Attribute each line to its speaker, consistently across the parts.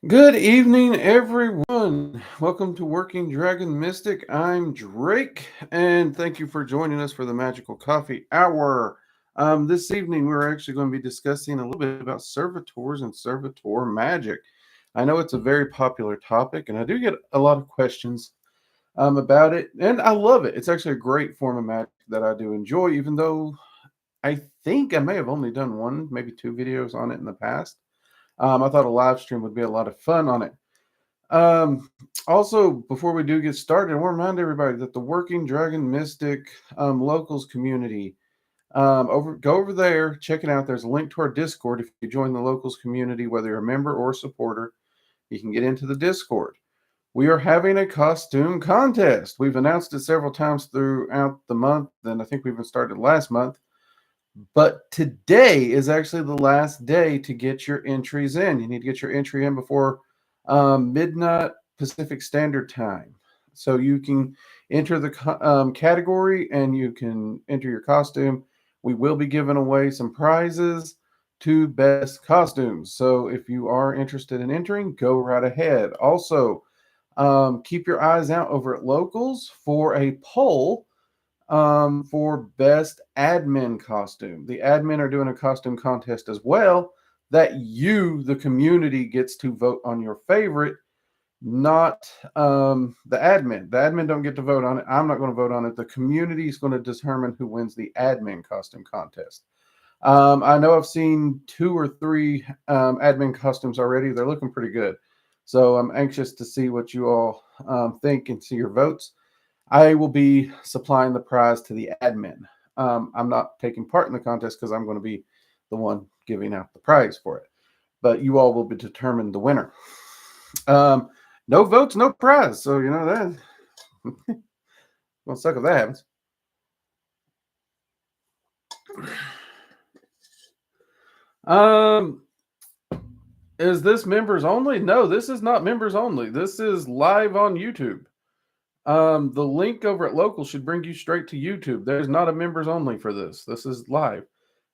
Speaker 1: Good evening, everyone. Welcome to Working Dragon Mystic. I'm Drake, and thank you for joining us for the Magical Coffee Hour. This evening, we're actually going to be discussing a little bit about servitors and servitor magic. I know it's a very popular topic, and I do get a lot of questions about it, and I love it. It's actually a great form of magic that I do enjoy, even though I think I may have only done one, maybe two videos on it in the past. I thought a live stream would be a lot of fun on it. Also, before we do get started, I want to remind everybody that the Working Dragon Mystic locals community, go over there, check it out. There's a link to our Discord. If you join the locals community, whether you're a member or a supporter, you can get into the Discord. We are having a costume contest. We've announced it several times throughout the month, and I think we even started last month. But today is actually the last day to get your entries in. You need to get your entry in before midnight Pacific Standard Time. So you can enter the category and you can enter your costume. We will be giving away some prizes to best costumes. So if you are interested in entering, go right ahead. Also, keep your eyes out over at Locals for a poll for best admin costume. The admin are doing a costume contest as well that you, the community, gets to vote on your favorite, not the admin. The admin don't get to vote on it. I'm not going to vote on it. The community is going to determine who wins the admin costume contest. I know I've seen two or three admin costumes already. They're looking pretty good. So I'm anxious to see what you all think and see your votes. I will be supplying the prize to the admin. I'm not taking part in the contest because I'm going to be the one giving out the prize for it. But you all will be determined the winner. No votes, no prize. So, you know, that won't suck if that happens. Is this members only? No, this is not members only. This is live on YouTube. The link over at local should bring you straight to YouTube. There's not a members only for this. This is live.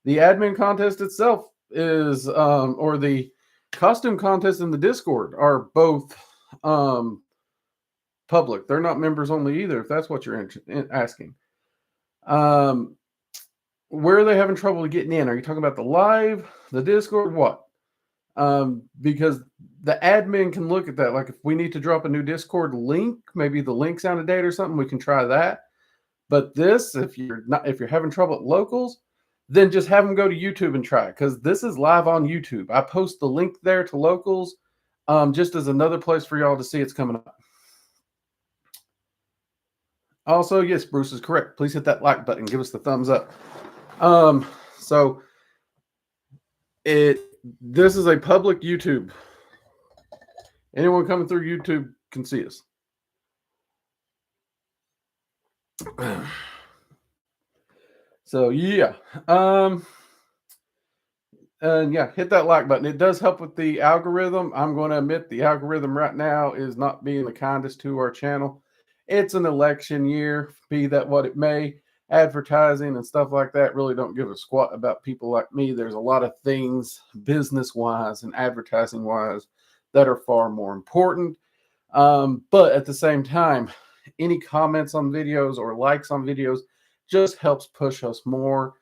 Speaker 1: The admin contest itself is, or the costume contest in the Discord are both public. They're not members only either, if that's what you're asking. Where are they having trouble getting in? Are you talking about the live, the Discord, what? Because the admin can look at that. Like if we need to drop a new Discord link, maybe the link's out of date or something, we can try that. But this, if you're having trouble at locals, then just have them go to YouTube and try it because this is live on YouTube. I post the link there to locals, just as another place for y'all to see it's coming up. Also, yes, Bruce is correct. Please hit that like button. Give us the thumbs up. So this is a public YouTube. Anyone coming through YouTube can see us. So yeah. And yeah, hit that like button. It does help with the algorithm. I'm going to admit the algorithm right now is not being the kindest to our channel. It's an election year, be that what it may. Advertising and stuff like that really don't give a squat about people like me. There's a lot of things business-wise and advertising-wise that are far more important. But at the same time, any comments on videos or likes on videos just helps push us more.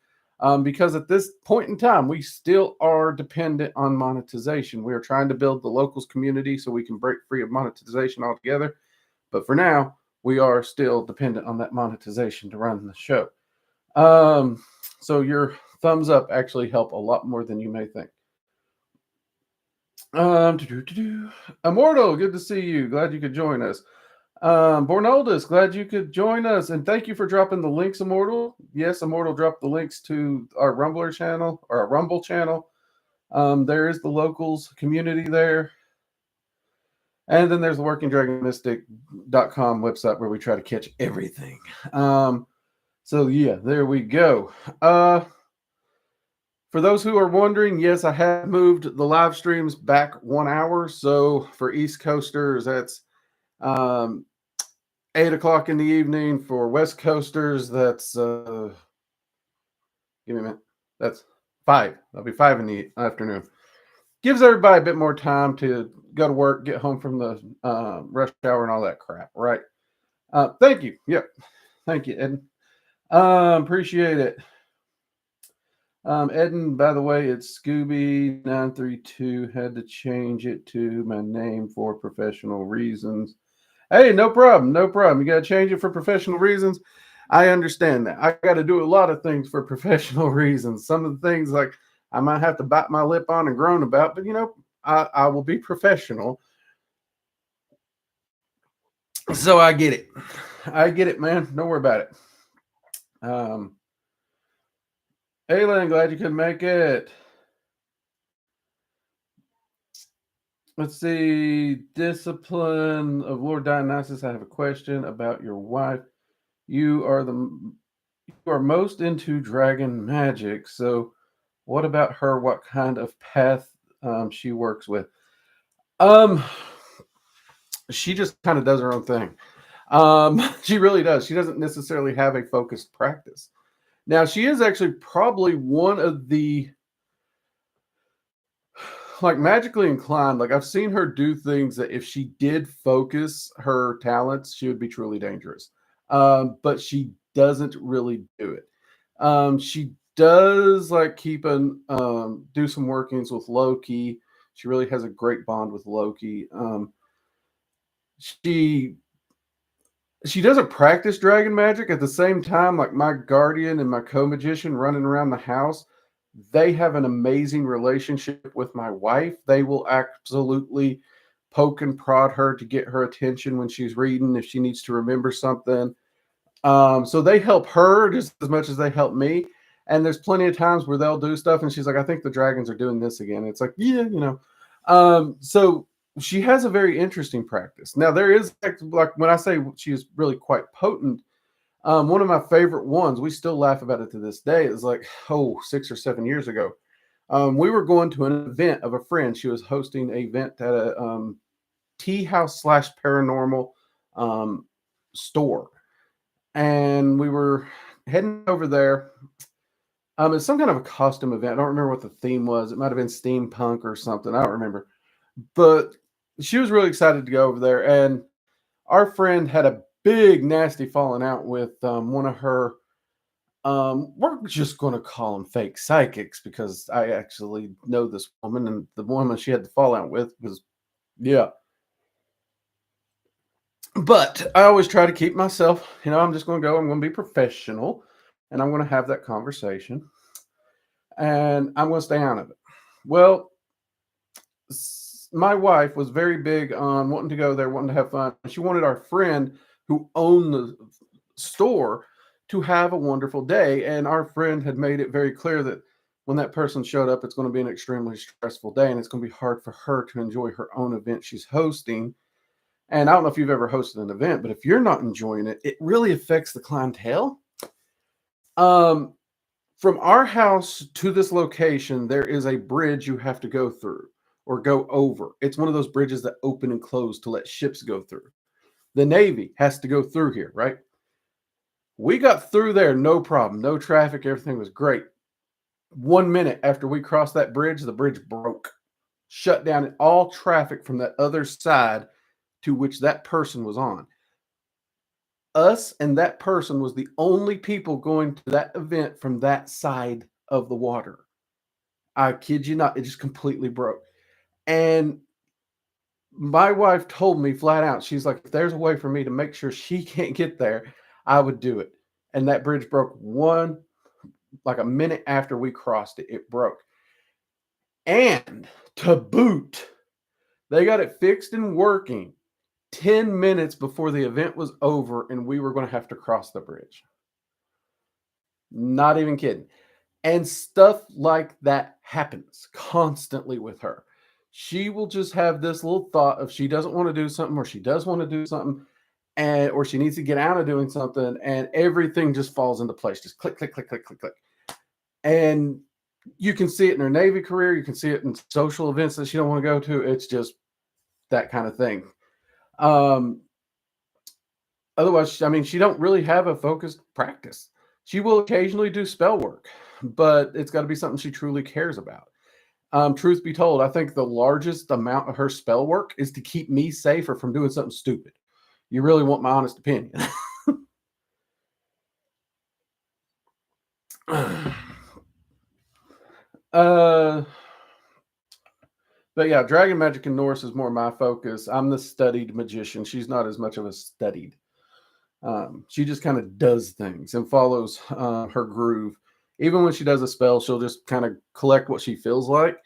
Speaker 1: Because at this point in time, we still are dependent on monetization. We are trying to build the locals community so we can break free of monetization altogether. But for now, we are still dependent on that monetization to run the show. So your thumbs up actually help a lot more than you may think. Immortal, good to see you. Glad you could join us. Bornoldus, glad you could join us. And thank you for dropping the links, Immortal. Yes, Immortal dropped the links to our Rumbler channel or our Rumble channel. There is the locals community there. And then there's the workingdragonmystic.com website where we try to catch everything. So yeah, there we go. For those who are wondering, yes, I have moved the live streams back 1 hour. So for East Coasters, that's 8 o'clock in the evening. For West Coasters, that's give me a minute. That's 5. That'll be 5 in the afternoon. gives everybody a bit more time to go to work, get home from the rush hour and all that crap, right? Thank you. Yep. Thank you, Ed. Appreciate it. Eden, by the way, it's Scooby932. Had to change it to my name for professional reasons. Hey, no problem. No problem. You got to change it for professional reasons. I understand that. I got to do a lot of things for professional reasons. Some of the things like I might have to bite my lip on and groan about, but I will be professional. So I get it. I get it, man. Don't worry about it. Aylin, glad you could make it. Let's see. Discipline of Lord Dionysus. I have a question about your wife. You are most into dragon magic. So, what about her? What kind of path she works with? She just kind of does her own thing. She really does. She doesn't necessarily have a focused practice. Now, she is actually probably one of the magically inclined. Like I've seen her do things that if she did focus her talents, she would be truly dangerous. But she doesn't really do it. She does like keep an do some workings with Loki. She really has a great bond with Loki. She doesn't practice dragon magic at the same time. Like my guardian and my co-magician running around the house, they have an amazing relationship with my wife. They will absolutely poke and prod her to get her attention when she's reading, if she needs to remember something. So they help her just as much as they help me. And there's plenty of times where they'll do stuff and she's like, I think the dragons are doing this again. It's like, yeah, So she has a very interesting practice. Now there is like when I say she is really quite potent, one of my favorite ones, we still laugh about it to this day, is like, 6 or 7 years ago. We were going to an event of a friend. She was hosting an event at a tea house / paranormal store. And we were heading over there. It's some kind of a costume event. I don't remember what the theme was. It might have been steampunk or something. I don't remember. But she was really excited to go over there. And our friend had a big, nasty falling out with one of her, we're just going to call them fake psychics because I actually know this woman. And the woman she had the fallout with was, yeah. But I always try to keep myself, I'm just going to go, I'm going to be professional and I'm going to have that conversation and I'm going to stay out of it. Well, my wife was very big on wanting to go there, wanting to have fun. She wanted our friend who owned the store to have a wonderful day. And our friend had made it very clear that when that person showed up, it's going to be an extremely stressful day and it's going to be hard for her to enjoy her own event she's hosting. And I don't know if you've ever hosted an event, but if you're not enjoying it, it really affects the clientele. From our house to this location, there is a bridge you have to go through or go over. It's one of those bridges that open and close to let ships go through. The Navy has to go through here, right? We got through there, no problem, no traffic, everything was great. 1 minute after we crossed that bridge, the bridge broke, shut down all traffic from that other side to which that person was on. Us and that person was the only people going to that event from that side of the water. I kid you not, it just completely broke. And my wife told me flat out, she's like, if there's a way for me to make sure she can't get there, I would do it. And that bridge broke like a minute after we crossed it, it broke. And to boot, they got it fixed and working 10 minutes before the event was over and we were going to have to cross the bridge. Not even kidding. And stuff like that happens constantly with her. She will just have this little thought of she doesn't want to do something or she does want to do something or she needs to get out of doing something and everything just falls into place. Just click, click, click, click, click, click. And you can see it in her Navy career. You can see it in social events that she don't want to go to. It's just that kind of thing. Otherwise, I mean, she don't really have a focused practice. She will occasionally do spell work, but it's got to be something she truly cares about. Truth be told, I think the largest amount of her spell work is to keep me safe or from doing something stupid. You really want my honest opinion. uh, but yeah, Dragon Magic and Norse is more my focus. I'm the studied magician. She's not as much of a studied. She just kind of does things and follows her groove. Even when she does a spell, she'll just kind of collect what she feels like.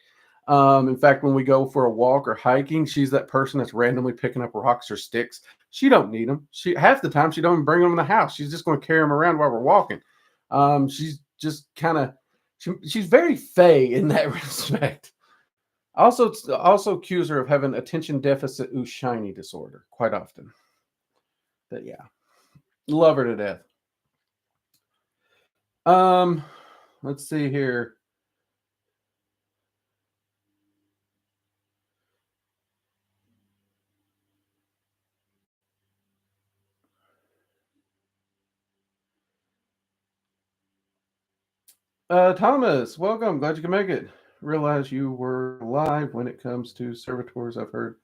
Speaker 1: In fact, when we go for a walk or hiking, she's that person that's randomly picking up rocks or sticks. She don't need them. She half the time she don't even bring them in the house. She's just going to carry them around while we're walking. She's just kind of she's very fey in that respect. Also accuse her of having attention deficit ooh shiny disorder quite often. But yeah, love her to death. Let's see here. Thomas, welcome. Glad you can make it. Realize you were live. When it comes to servitors, I've heard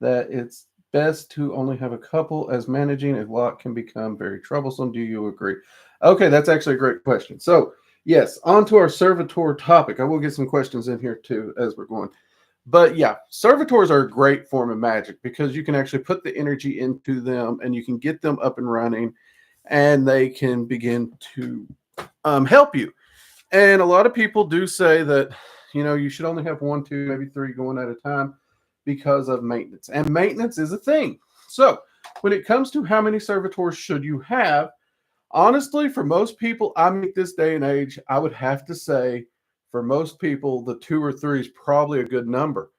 Speaker 1: that it's best to only have a couple, as managing a lot can become very troublesome. Do you agree? Okay, that's actually a great question. So, yes, on to our servitor topic. I will get some questions in here too as we're going. But yeah, servitors are a great form of magic because you can actually put the energy into them and you can get them up and running and they can begin to help you. And a lot of people do say that, you should only have one, two, maybe three going at a time because of maintenance. And maintenance is a thing. So when it comes to how many servitors should you have, honestly, for most people, I mean, this day and age, I would have to say for most people, the two or three is probably a good number.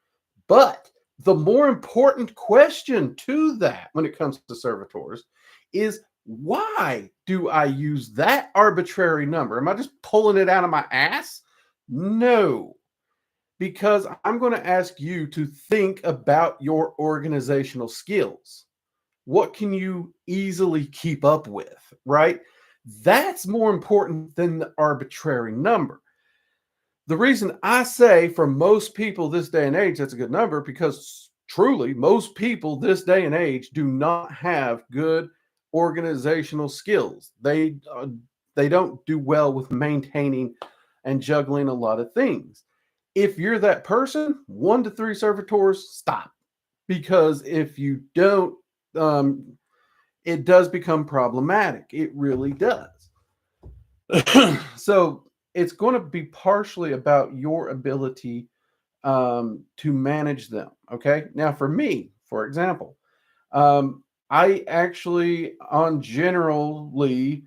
Speaker 1: But the more important question to that when it comes to servitors is why do I use that arbitrary number? Am I just pulling it out of my ass? No, because I'm going to ask you to think about your organizational skills. What can you easily keep up with, right? That's more important than the arbitrary number. The reason I say for most people this day and age, that's a good number because truly most people this day and age do not have good organizational skills. They don't do well with maintaining and juggling a lot of things. If you're that person, 1 to 3 servitors, stop. Because if you don't, it does become problematic. It really does. So it's going to be partially about your ability to manage them. Okay. Now, for me, for example, I actually, on generally,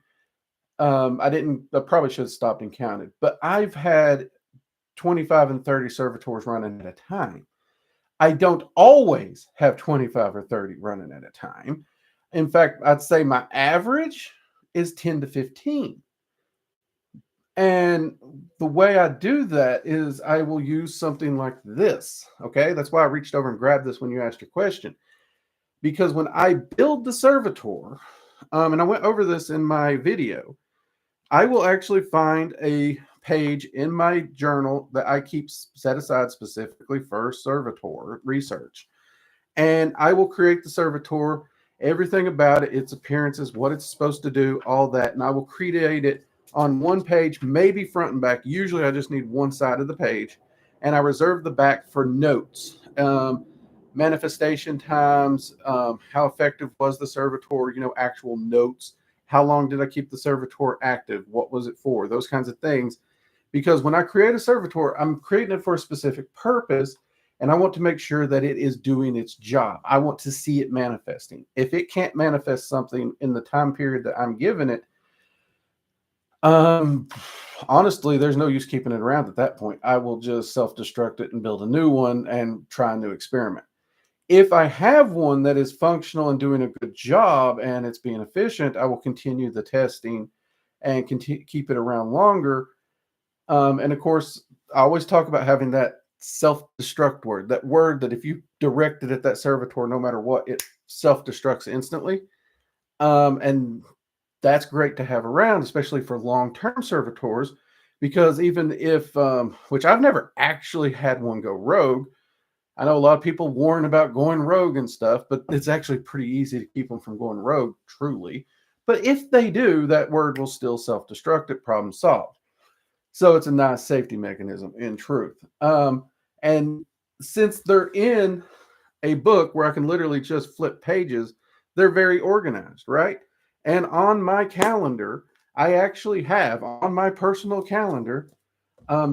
Speaker 1: I probably should have stopped and counted, but I've had 25 and 30 servitors running at a time. I don't always have 25 or 30 running at a time. In fact, I'd say my average is 10 to 15. And the way I do that is I will use something like this. Okay. That's why I reached over and grabbed this when you asked your question. Because when I build the servitor, and I went over this in my video, I will actually find a page in my journal that I keep set aside specifically for servitor research. And I will create the servitor, everything about it, its appearances, what it's supposed to do, all that. And I will create it on one page, maybe front and back. Usually I just need one side of the page. And I reserve the back for notes, manifestation times, how effective was the servitor, actual notes. How long did I keep the servitor active? What was it for? Those kinds of things. Because when I create a servitor, I'm creating it for a specific purpose. And I want to make sure that it is doing its job. I want to see it manifesting. If it can't manifest something in the time period that I'm giving it, honestly, there's no use keeping it around at that point. I will just self-destruct it and build a new one and try a new experiment. If I have one that is functional and doing a good job and it's being efficient, I will continue the testing and keep it around longer. And of course, I always talk about having that self-destruct word, that word that if you direct it at that servitor, no matter what, it self-destructs instantly. And that's great to have around, especially for long-term servitors, Because even if, which I've never actually had one go rogue, I know a lot of people warn about going rogue and stuff, but it's actually pretty easy to keep them from going rogue, truly. But if they do, that word will still self-destruct it, problem solved. So it's a nice safety mechanism in truth. And since they're in a book where I can literally just flip pages, they're very organized, right? And on my calendar, I actually have on my personal calendar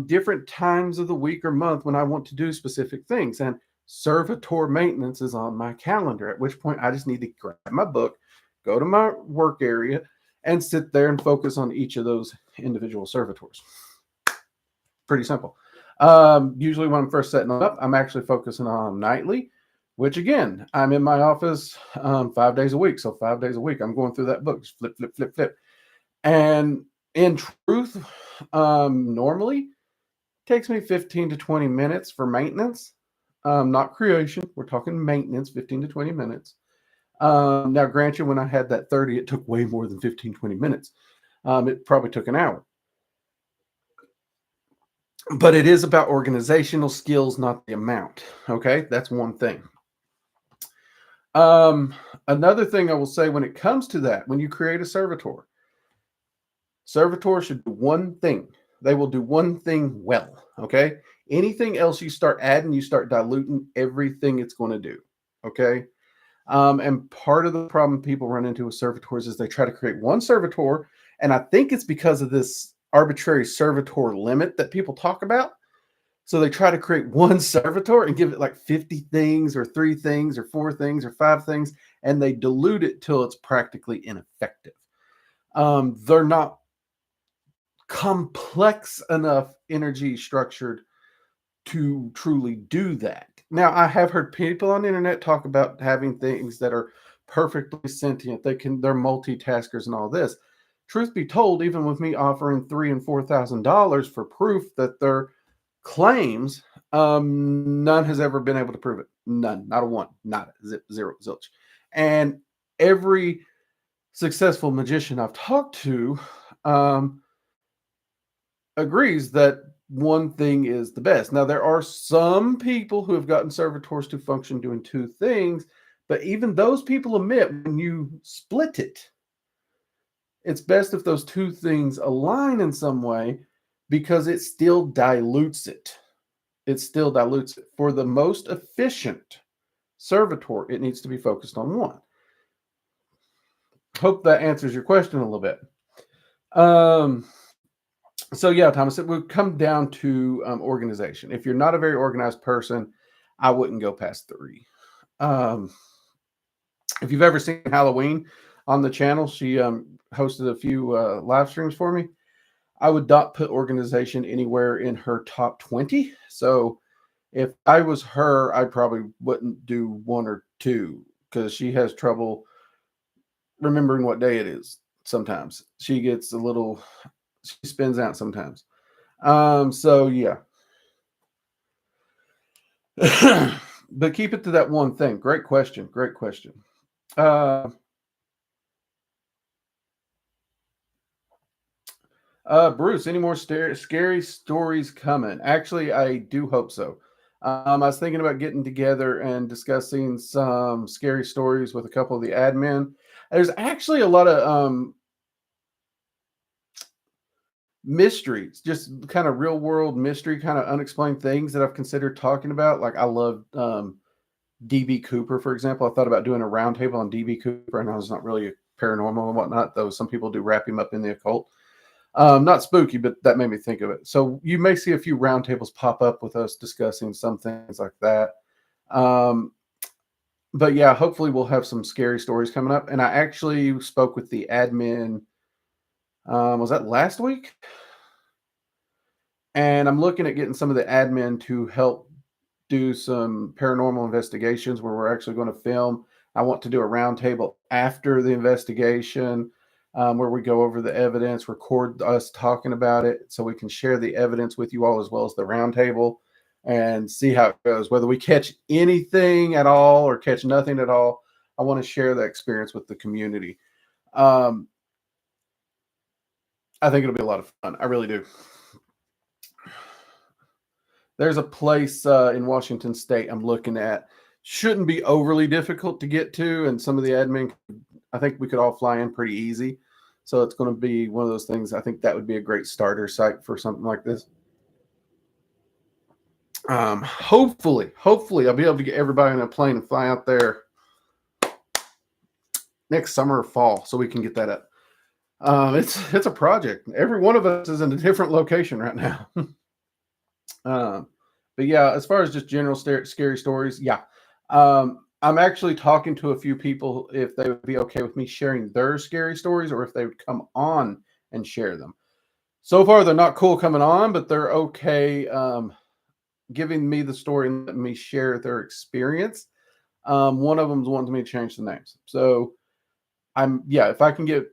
Speaker 1: different times of the week or month when I want to do specific things. And servitor maintenance is on my calendar, at which point I just need to grab my book, go to my work area, and sit there and focus on each of those individual servitors. Pretty simple. Usually when I'm first setting them up, I'm actually focusing on them nightly, which again, I'm in my office 5 days a week. So 5 days a week, I'm going through that book, just flip, flip, flip, flip. And in truth, normally it takes me 15 to 20 minutes for maintenance, not creation. We're talking maintenance, 15 to 20 minutes. Now, grant you, when I had that 30, it took way more than 15, 20 minutes. It probably took an hour. But it is about organizational skills, not the amount. Okay, that's one thing. Another thing I will say when it comes to that, when you create a servitor should do one thing. They will do one thing well. Okay, anything else you start adding, you start diluting everything it's going to do. Okay. And part of the problem people run into with servitors is they try to create one servitor, and I think it's because of this arbitrary servitor limit that people talk about. So they try to create one servitor and give it like 50 things or 3 things or 4 things or 5 things, and they dilute it till it's practically ineffective. They're not complex enough energy structured to truly do that. Now, I have heard people on the internet talk about having things that are perfectly sentient. They're multitaskers and all this. Truth be told, even with me offering $3,000 and $4,000 for proof that their claims, none has ever been able to prove it. None, not a one, not a zip, zero, zilch. And every successful magician I've talked to agrees that one thing is the best. Now, there are some people who have gotten servitors to function doing 2 things, but even those people admit when you split it, it's best if those 2 things align in some way because it still dilutes it. It still dilutes it. For the most efficient servitor, it needs to be focused on one. Hope that answers your question a little bit. So yeah, Thomas, it would come down to organization. If you're not a very organized person, I wouldn't go past 3. If you've ever seen Halloween on the channel, she hosted a few live streams for me. I would not put organization anywhere in her top 20. So if I was her, I probably wouldn't do 1 or 2 because she has trouble remembering what day it is. Sometimes she gets she spins out sometimes. So yeah. But keep it to that one thing. Great question. Great question. Bruce, any more scary stories coming? Actually, I do hope so. I was thinking about getting together and discussing some scary stories with a couple of the admin. There's actually a lot of mysteries, just kind of real world mystery, kind of unexplained things that I've considered talking about. Like I love DB Cooper, for example. I thought about doing a roundtable on DB Cooper. I know it's not really paranormal and whatnot, though some people do wrap him up in the occult. Not spooky, but that made me think of it. So you may see a few roundtables pop up with us discussing some things like that. But yeah, hopefully we'll have some scary stories coming up. And I actually spoke with the admin. Was that last week? And I'm looking at getting some of the admin to help do some paranormal investigations where we're actually going to film. I want to do a roundtable after the investigation where we go over the evidence, record us talking about it so we can share the evidence with you all as well as the roundtable and see how it goes. Whether we catch anything at all or catch nothing at all, I want to share that experience with the community. I think it'll be a lot of fun. I really do. There's a place in Washington State I'm looking at. Shouldn't be overly difficult to get to, and some of the admin, I think we could all fly in pretty easy. So it's going to be one of those things. I think that would be a great starter site for something like this. Hopefully I'll be able to get everybody on a plane and fly out there next summer or fall so we can get that up. It's a project. Every one of us is in a different location right now. But yeah, as far as just general scary stories, yeah. I'm actually talking to a few people if they would be okay with me sharing their scary stories or if they would come on and share them. So far, they're not cool coming on, but they're okay giving me the story and letting me share their experience. One of them's wanting me to change the names. So if I can get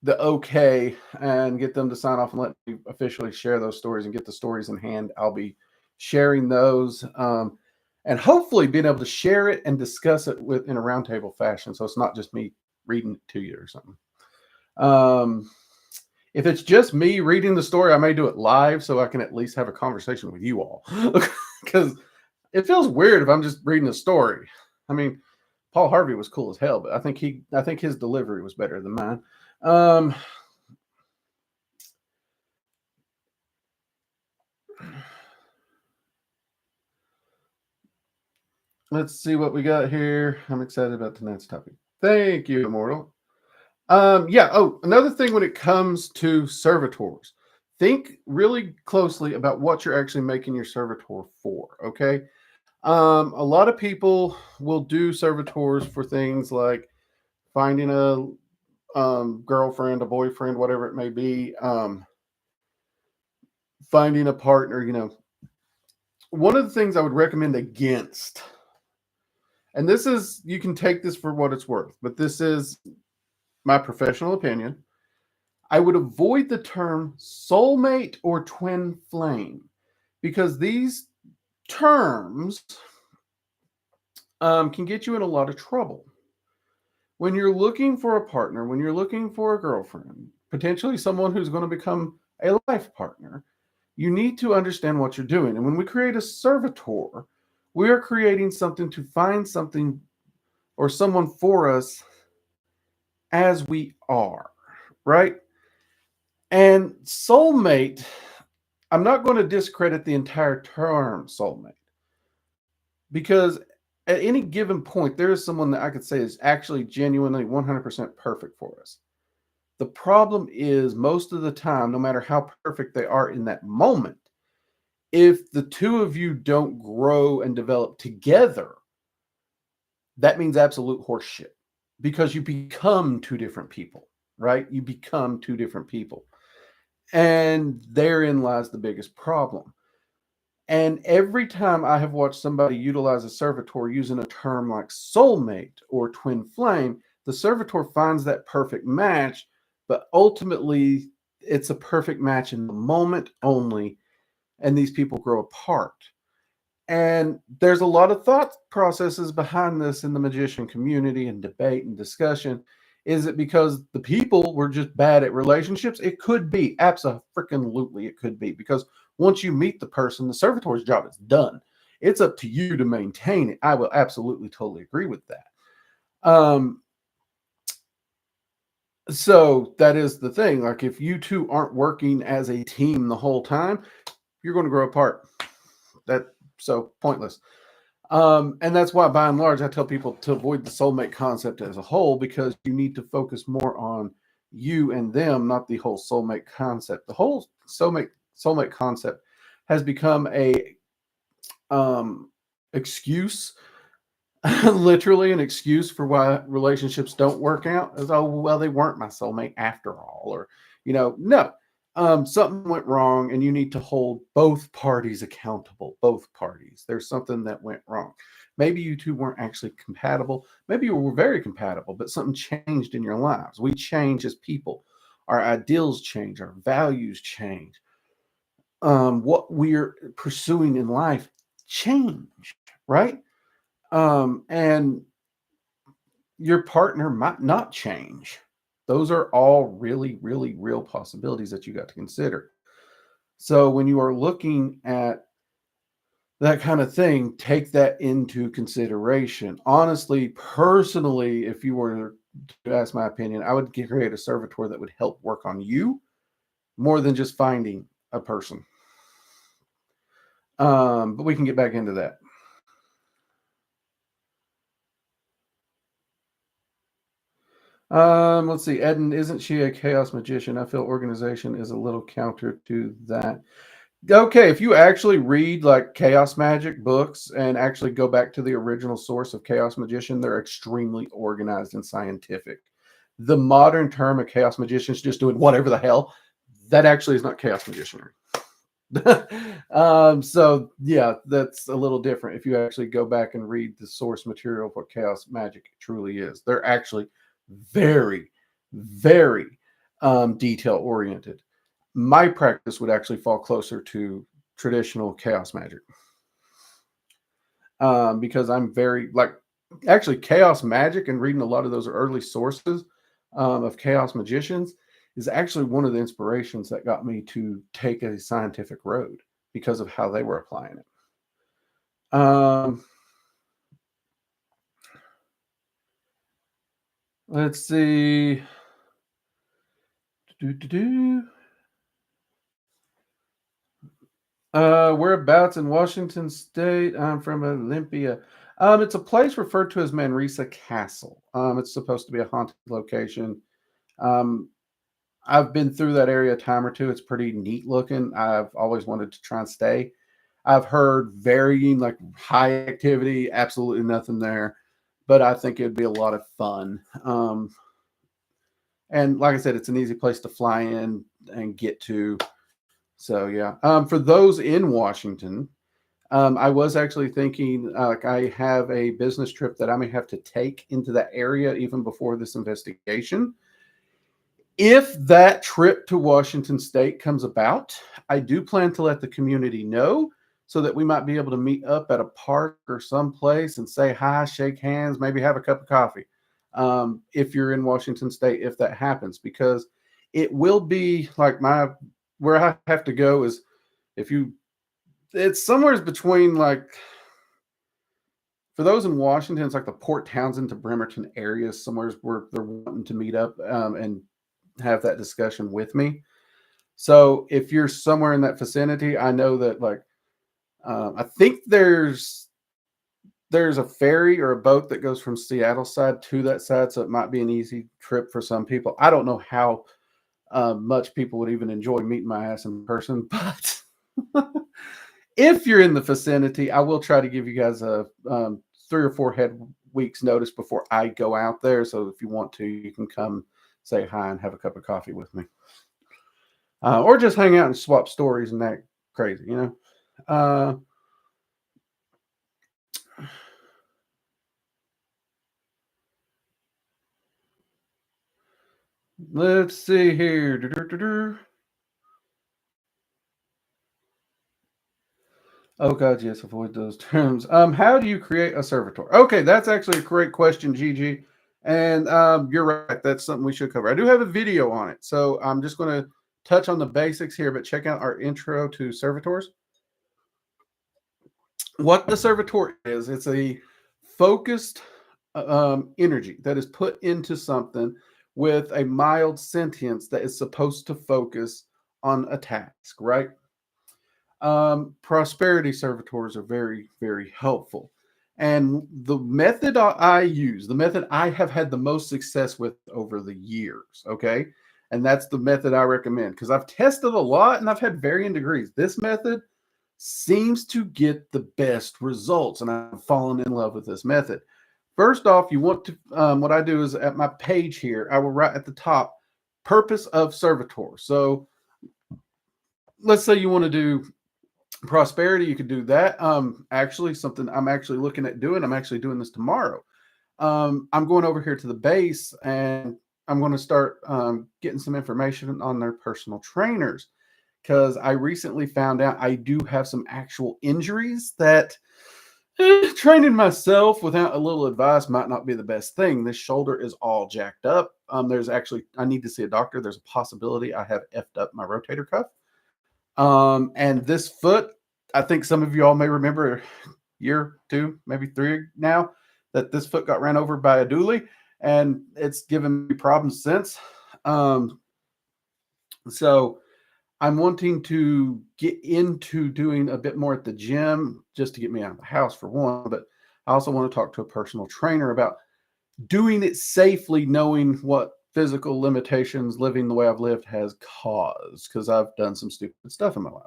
Speaker 1: the okay and get them to sign off and let me officially share those stories and get the stories in hand, I'll be sharing those. And hopefully being able to share it and discuss it in a roundtable fashion. So it's not just me reading it to you or something. If it's just me reading the story, I may do it live so I can at least have a conversation with you all. Because it feels weird if I'm just reading a story. I mean, Paul Harvey was cool as hell, but I think his delivery was better than mine. Let's see what we got here. I'm excited about tonight's topic. Thank you, Immortal. Yeah. Oh, another thing when it comes to servitors, think really closely about what you're actually making your servitor for. Okay. A lot of people will do servitors for things like finding a girlfriend, a boyfriend, whatever it may be, finding a partner. One of the things I would recommend against, and this is, you can take this for what it's worth, but this is my professional opinion. I would avoid the term soulmate or twin flame because these terms can get you in a lot of trouble. When you're looking for a partner, when you're looking for a girlfriend, potentially someone who's going to become a life partner, you need to understand what you're doing. And when we create a servitor, we are creating something to find something or someone for us as we are, right? And soulmate, I'm not going to discredit the entire term soulmate because at any given point, there is someone that I could say is actually genuinely 100% perfect for us. The problem is most of the time, no matter how perfect they are in that moment, if the two of you don't grow and develop together, that means absolute horseshit because you become two different people, right? You become two different people. And therein lies the biggest problem. And every time I have watched somebody utilize a servitor using a term like soulmate or twin flame, the servitor finds that perfect match, but ultimately it's a perfect match in the moment only, and these people grow apart. And there's a lot of thought processes behind this in the magician community and debate and discussion. Is it because the people were just bad at relationships? It could be. Absolutely, it could be. Because once you meet the person, the servitor's job is done. It's up to you to maintain it. I will absolutely totally agree with that. So that is the thing. Like if you two aren't working as a team the whole time, you're going to grow apart. So pointless. And that's why, by and large, I tell people to avoid the soulmate concept as a whole because you need to focus more on you and them, not the whole soulmate concept. The whole soulmate concept has become a excuse, literally an excuse for why relationships don't work out. As, oh, well, they weren't my soulmate after all, or no. Something went wrong and you need to hold both parties accountable. Both parties. There's something that went wrong. Maybe you two weren't actually compatible. Maybe you were very compatible, but something changed in your lives. We change as people. Our ideals change. Our values change. What we're pursuing in life change, right? And your partner might not change. Those are all really, really real possibilities that you got to consider. So when you are looking at that kind of thing, take that into consideration. Honestly, personally, if you were to ask my opinion, I would create a servitor that would help work on you more than just finding a person. But we can get back into that. Let's see. Eden, isn't she a chaos magician? I feel organization is a little counter to that. Okay, if you actually read like chaos magic books and actually go back to the original source of chaos magician, they're extremely organized and scientific. The modern term of chaos magician is just doing whatever the hell. That actually is not chaos magician. So yeah, that's a little different. If you actually go back and read the source material of what chaos magic truly is, they're actually very, very detail oriented. My practice would actually fall closer to traditional chaos magic, because I'm very like actually chaos magic and reading a lot of those early sources of chaos magicians is actually one of the inspirations that got me to take a scientific road because of how they were applying it. Let's see. Do-do-do. Whereabouts in Washington State? I'm from Olympia. It's a place referred to as Manresa Castle. It's supposed to be a haunted location. Um, I've been through that area a time or two. It's pretty neat looking. I've always wanted to try and stay. I've heard varying, like high activity, absolutely nothing there, but I think it'd be a lot of fun. And like I said, it's an easy place to fly in and get to. So yeah. For those in Washington, I was actually thinking, like, I have a business trip that I may have to take into that area even before this investigation. If that trip to Washington State comes about, I do plan to let the community know so that we might be able to meet up at a park or someplace and say hi, shake hands, maybe have a cup of coffee. If you're in Washington State, if that happens, because it will be like where I have to go is if you, it's somewhere between like, for those in Washington, it's like the Port Townsend to Bremerton area, somewhere where they're wanting to meet up and have that discussion with me. So if you're somewhere in that vicinity, I know that like I think there's a ferry or a boat that goes from Seattle side to that side, so it might be an easy trip for some people. I don't know how much people would even enjoy meeting my ass in person, but if you're in the vicinity, I will try to give you guys a 3 or 4 weeks notice before I go out there. So if you want to, you can come say hi and have a cup of coffee with me, or just hang out and swap stories and that crazy, you know. Let's see here. Oh God, yes, avoid those terms. How do you create a servitor? Okay, that's actually a great question, Gigi. And you're right, that's something we should cover. I do have a video on it, so I'm just going to touch on the basics here, but check out our intro to servitors. What the servitor is, it's a focused energy that is put into something with a mild sentience that is supposed to focus on a task, right? Prosperity servitors are very, very helpful. And the method I use, the method I have had the most success with over the years, okay? And that's the method I recommend because I've tested a lot and I've had varying degrees. This method seems to get the best results, and I've fallen in love with this method. First off, you want to, what I do is at my page here, I will write at the top, purpose of servitor. So let's say you want to do prosperity, you could do that. Actually, something I'm actually looking at doing, I'm actually doing this tomorrow. I'm going over here to the base and I'm going to start getting some information on their personal trainers because I recently found out I do have some actual injuries that training myself without a little advice might not be the best thing. This shoulder is all jacked up. There's actually, I need to see a doctor. There's a possibility I have effed up my rotator cuff. And this foot, I think some of you all may remember a year, 2, maybe 3 now that this foot got ran over by a dually, and it's given me problems since. So I'm wanting to get into doing a bit more at the gym just to get me out of the house for one, but I also want to talk to a personal trainer about doing it safely, knowing what physical limitations living the way I've lived has caused, because I've done some stupid stuff in my life.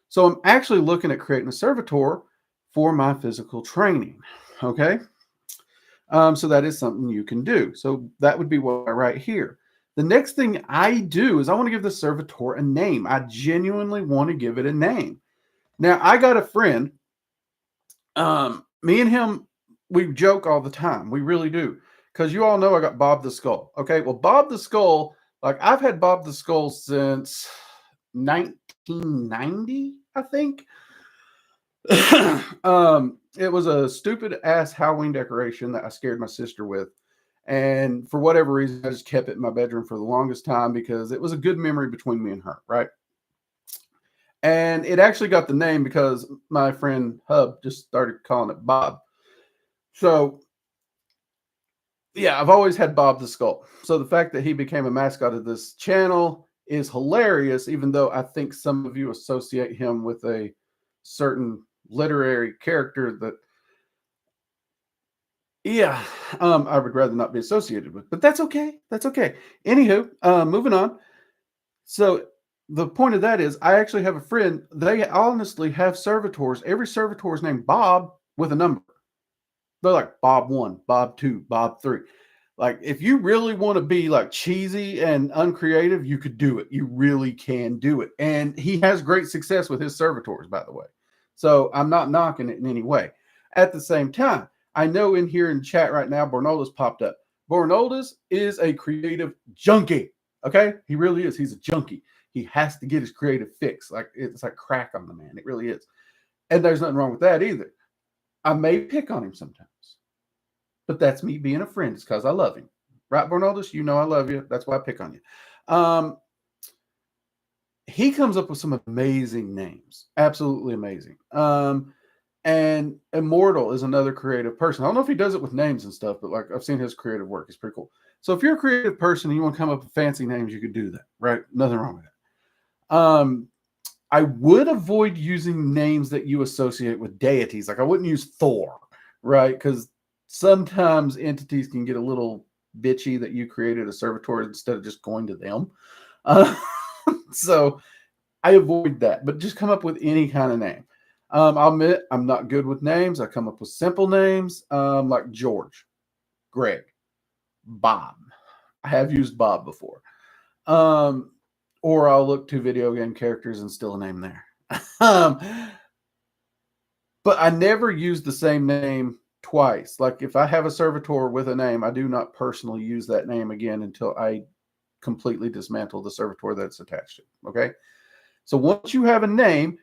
Speaker 1: So I'm actually looking at creating a servitor for my physical training. Okay. So that is something you can do. So that would be what I write here. The next thing I do is I want to give the servitor a name. I genuinely want to give it a name. Now, I got a friend. Me and him, we joke all the time. We really do. Because you all know I got Bob the Skull. Okay. Well, Bob the Skull, like I've had Bob the Skull since 1990, I think. It was a stupid ass Halloween decoration that I scared my sister with. And for whatever reason, I just kept it in my bedroom for the longest time because it was a good memory between me and her, right? And it actually got the name because my friend Hub just started calling it Bob. So, yeah, I've always had Bob the Skull. So the fact that he became a mascot of this channel is hilarious, even though I think some of you associate him with a certain literary character that, yeah, I would rather not be associated with, but that's okay. That's okay. Anywho, moving on. So the point of that is I actually have a friend. They honestly have servitors. Every servitor is named Bob with a number. They're like Bob 1, Bob 2, Bob 3. Like, if you really want to be like cheesy and uncreative, you could do it. You really can do it. And he has great success with his servitors, by the way. So I'm not knocking it in any way. At the same time, I know in here in chat right now, Bornoldus popped up. Bornoldus is a creative junkie. Okay? He really is. He's a junkie. He has to get his creative fix. Like, it's like crack on the man. It really is. And there's nothing wrong with that either. I may pick on him sometimes. But that's me being a friend. It's because I love him. Right, Bornoldus? You know I love you. That's why I pick on you. He comes up with some amazing names. Absolutely amazing. And Immortal is another creative person. I don't know if he does it with names and stuff, but like I've seen his creative work. It's pretty cool. So if you're a creative person and you want to come up with fancy names, you could do that, right? Nothing wrong with that. I would avoid using names that you associate with deities. Like I wouldn't use Thor, right? Because sometimes entities can get a little bitchy that you created a servitor instead of just going to them. So I avoid that, but just come up with any kind of name. I'll admit I'm not good with names. I come up with simple names like George, Greg, Bob. I have used Bob before. Or I'll look to video game characters and still a name there. But I never use the same name twice. Like if I have a servitor with a name, I do not personally use that name again until I completely dismantle the servitor that's attached to it. Okay. So once you have a name,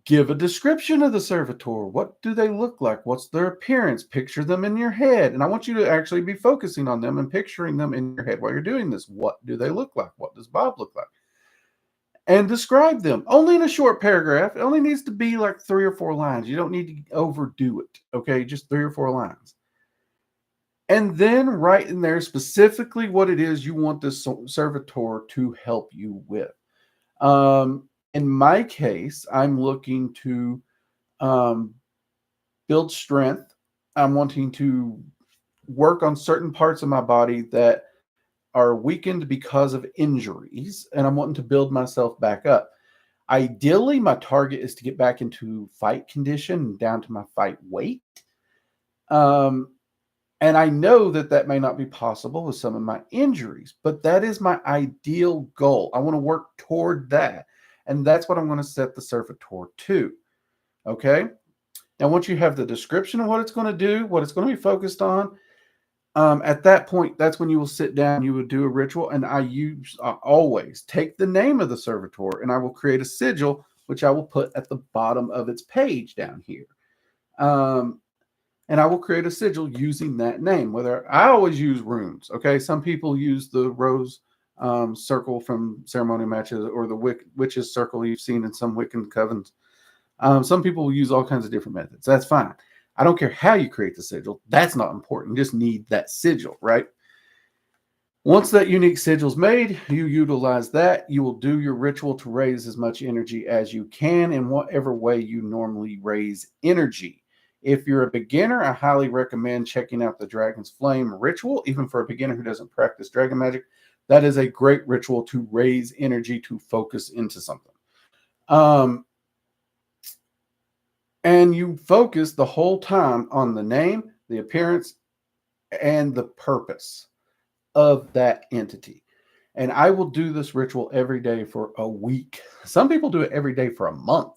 Speaker 1: give a description of the servitor. What do they look like? What's their appearance? Picture them in your head. And I want you to actually be focusing on them and picturing them in your head while you're doing this. What do they look like? What does Bob look like? And describe them only in a short paragraph. It only needs to be like 3 or 4 lines. You don't need to overdo it. Okay. Just 3 or 4 lines. And then write in there specifically what it is you want this servitor to help you with. In my case, I'm looking to build strength. I'm wanting to work on certain parts of my body that are weakened because of injuries, and I'm wanting to build myself back up. Ideally, my target is to get back into fight condition, down to my fight weight. And I know that that may not be possible with some of my injuries, but that is my ideal goal. I want to work toward that. And that's what I'm going to set the servitor to. Okay. Now, once you have the description of what it's going to do, what it's going to be focused on, at that point, that's when you will sit down, you will do a ritual. And I always take the name of the servitor and I will create a sigil, which I will put at the bottom of its page down here. And I will create a sigil using that name. Whether I always use runes. Okay. Some people use the rose circle from ceremonial matches or the witch's circle you've seen in some Wiccan covens. Some people will use all kinds of different methods. That's fine. I don't care how you create the sigil. That's not important. You just need that sigil, right? Once that unique sigil is made, you utilize that. You will do your ritual to raise as much energy as you can in whatever way you normally raise energy. If you're a beginner, I highly recommend checking out the Dragon's Flame ritual, even for a beginner who doesn't practice dragon magic. That is a great ritual to raise energy, to focus into something. And you focus the whole time on the name, the appearance, and the purpose of that entity. And I will do this ritual every day for a week. Some people do it every day for a month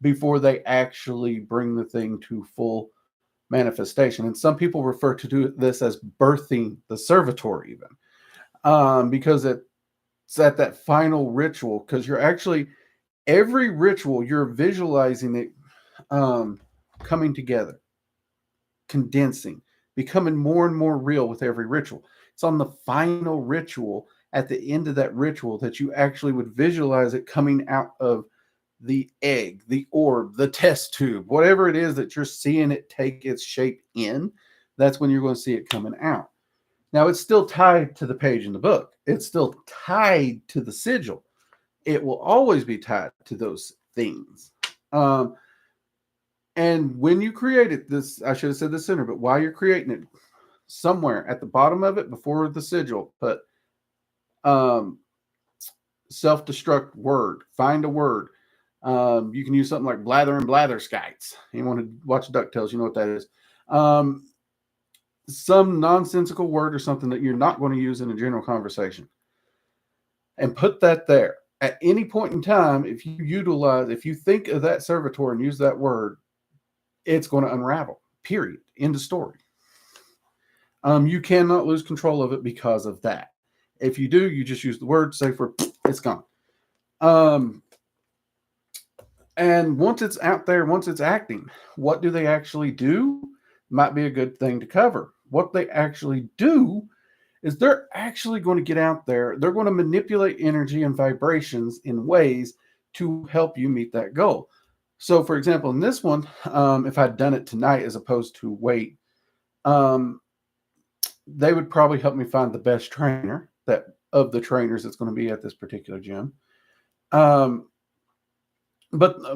Speaker 1: before they actually bring the thing to full manifestation. And some people refer to do this as birthing the servitor, even because it's at that final ritual. Because you're actually, every ritual, you're visualizing it coming together, condensing, becoming more and more real with every ritual. It's on the final ritual, at the end of that ritual, that you actually would visualize it coming out of the egg, the orb, the test tube, whatever it is that you're seeing it take its shape in. That's when you're going to see it coming out. Now, it's still tied to the page in the book. It's still tied to the sigil. It will always be tied to those things. And when you create it, this, I should have said this sooner, but while you're creating it, somewhere at the bottom of it, before the sigil, put self-destruct word. Find a word. You can use something like blather and blatherskites. You want to watch DuckTales, you know what that is. Some nonsensical word or something that you're not going to use in a general conversation. And put that there. At any point in time, if you think of that servitor and use that word, it's going to unravel. Period. End of story. You cannot lose control of it because of that. If you do, you just use the word, say for it's gone. And once it's out there, once it's acting, what do they actually do? Might be a good thing to cover. What they actually do is they're actually going to get out there. They're going to manipulate energy and vibrations in ways to help you meet that goal. So, for example, in this one, if I'd done it tonight as opposed to wait, they would probably help me find the best trainer that of the trainers that's going to be at this particular gym. But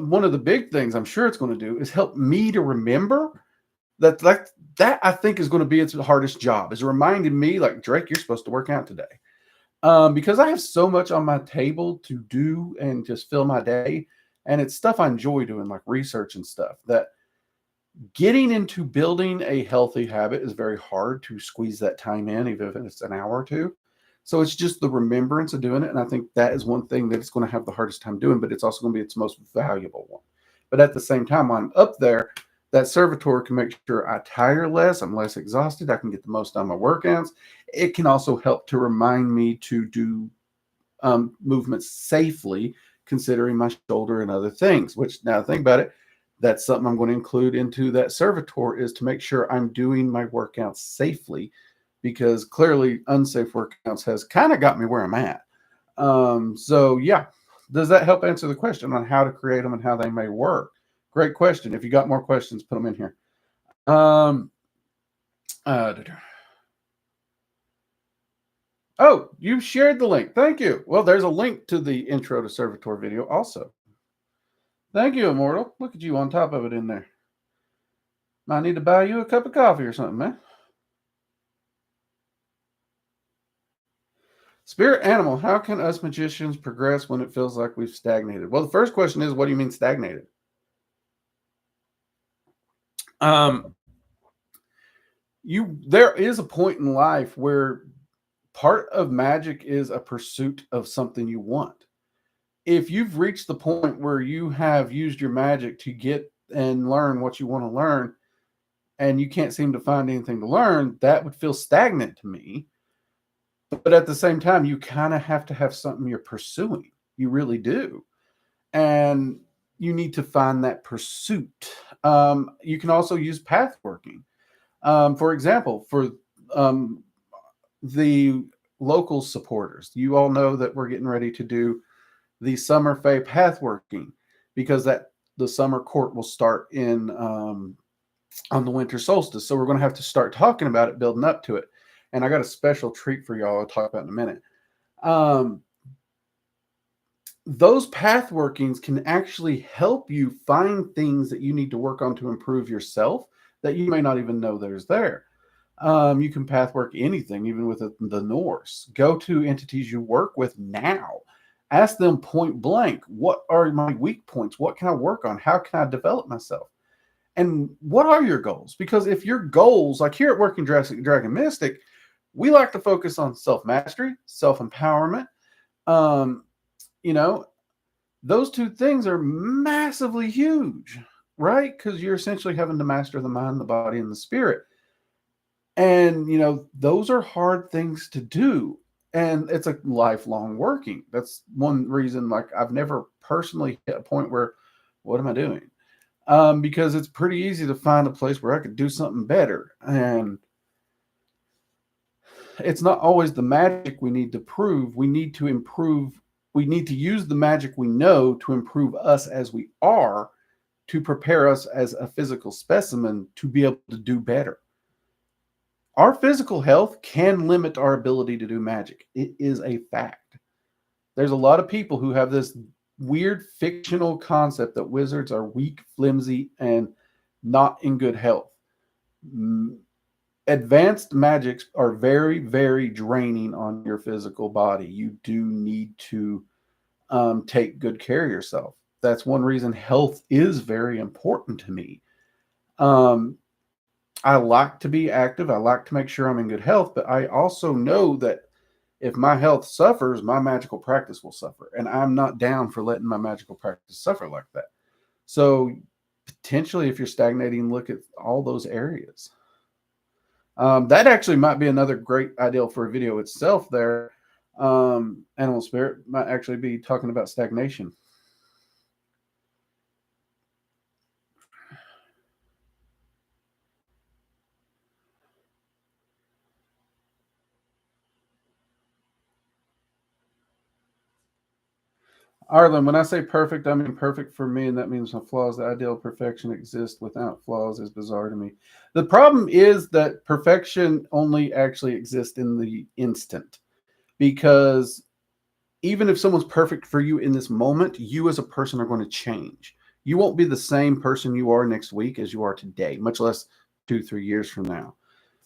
Speaker 1: one of the big things I'm sure it's going to do is help me to remember that I think is going to be its hardest job, is reminding me, like, Drake, you're supposed to work out today. Because I have so much on my table to do and just fill my day. And it's stuff I enjoy doing, like research and stuff, that getting into building a healthy habit is very hard to squeeze that time in, even if it's an hour or two. So it's just the remembrance of doing it. And I think that is one thing that it's going to have the hardest time doing, but it's also going to be its most valuable one. But at the same time, when I'm up there, that servitor can make sure I tire less, I'm less exhausted, I can get the most out of my workouts. It can also help to remind me to do movements safely, considering my shoulder and other things, which, now think about it, that's something I'm going to include into that servitor, is to make sure I'm doing my workouts safely, because clearly unsafe workouts has kind of got me where I'm at. So yeah, does that help answer the question on how to create them and how they may work? Great question. If you got more questions, put them in here. Oh, you shared the link. Thank you. Well, there's a link to the intro to Servitor video also. Thank you, Immortal. Look at you on top of it in there. I need to buy you a cup of coffee or something, man. Spirit animal, how can us magicians progress when it feels like we've stagnated? Well, the first question is, what do you mean stagnated? There is a point in life where part of magic is a pursuit of something you want. If you've reached the point where you have used your magic to get and learn what you want to learn, and you can't seem to find anything to learn, that would feel stagnant to me. But at the same time, you kind of have to have something you're pursuing. You really do. And you need to find that pursuit. You can also use path working. For example, for the local supporters, you all know that we're getting ready to do the Summer Fae path working, because that the summer court will start in on the winter solstice. So we're going to have to start talking about it, building up to it. And I got a special treat for y'all. I'll talk about in a minute. Those path workings can actually help you find things that you need to work on to improve yourself that you may not even know there's there. You can path work anything, even with the Norse. Go to entities you work with now. Ask them point blank, what are my weak points? What can I work on? How can I develop myself? And what are your goals? Because if your goals, like here at Working Dragon Mystic, we like to focus on self-mastery, self-empowerment. You know, those two things are massively huge, right? Because you're essentially having to master the mind, the body, and the spirit. And, you know, those are hard things to do. And it's a lifelong working. That's one reason, like, I've never personally hit a point where, what am I doing? Because it's pretty easy to find a place where I could do something better. And it's not always the magic we need to prove. We need to improve. We need to use the magic we know to improve us as we are, to prepare us as a physical specimen to be able to do better. Our physical health can limit our ability to do magic. It is a fact. There's a lot of people who have this weird fictional concept that wizards are weak, flimsy, and not in good health. Advanced magics are very, very draining on your physical body. You do need to take good care of yourself. That's one reason health is very important to me. I like to be active. I like to make sure I'm in good health, but I also know that if my health suffers, my magical practice will suffer. And I'm not down for letting my magical practice suffer like that. So potentially, if you're stagnating, look at all those areas. That actually might be another great idea for a video itself there. Animal Spirit might actually be talking about stagnation. Arlen, when I say perfect, I mean perfect for me, and that means no flaws. The ideal of perfection exists without flaws is bizarre to me. The problem is that perfection only actually exists in the instant, because even if someone's perfect for you in this moment, you as a person are going to change. You won't be the same person you are next week as you are today, much less 2-3 years from now.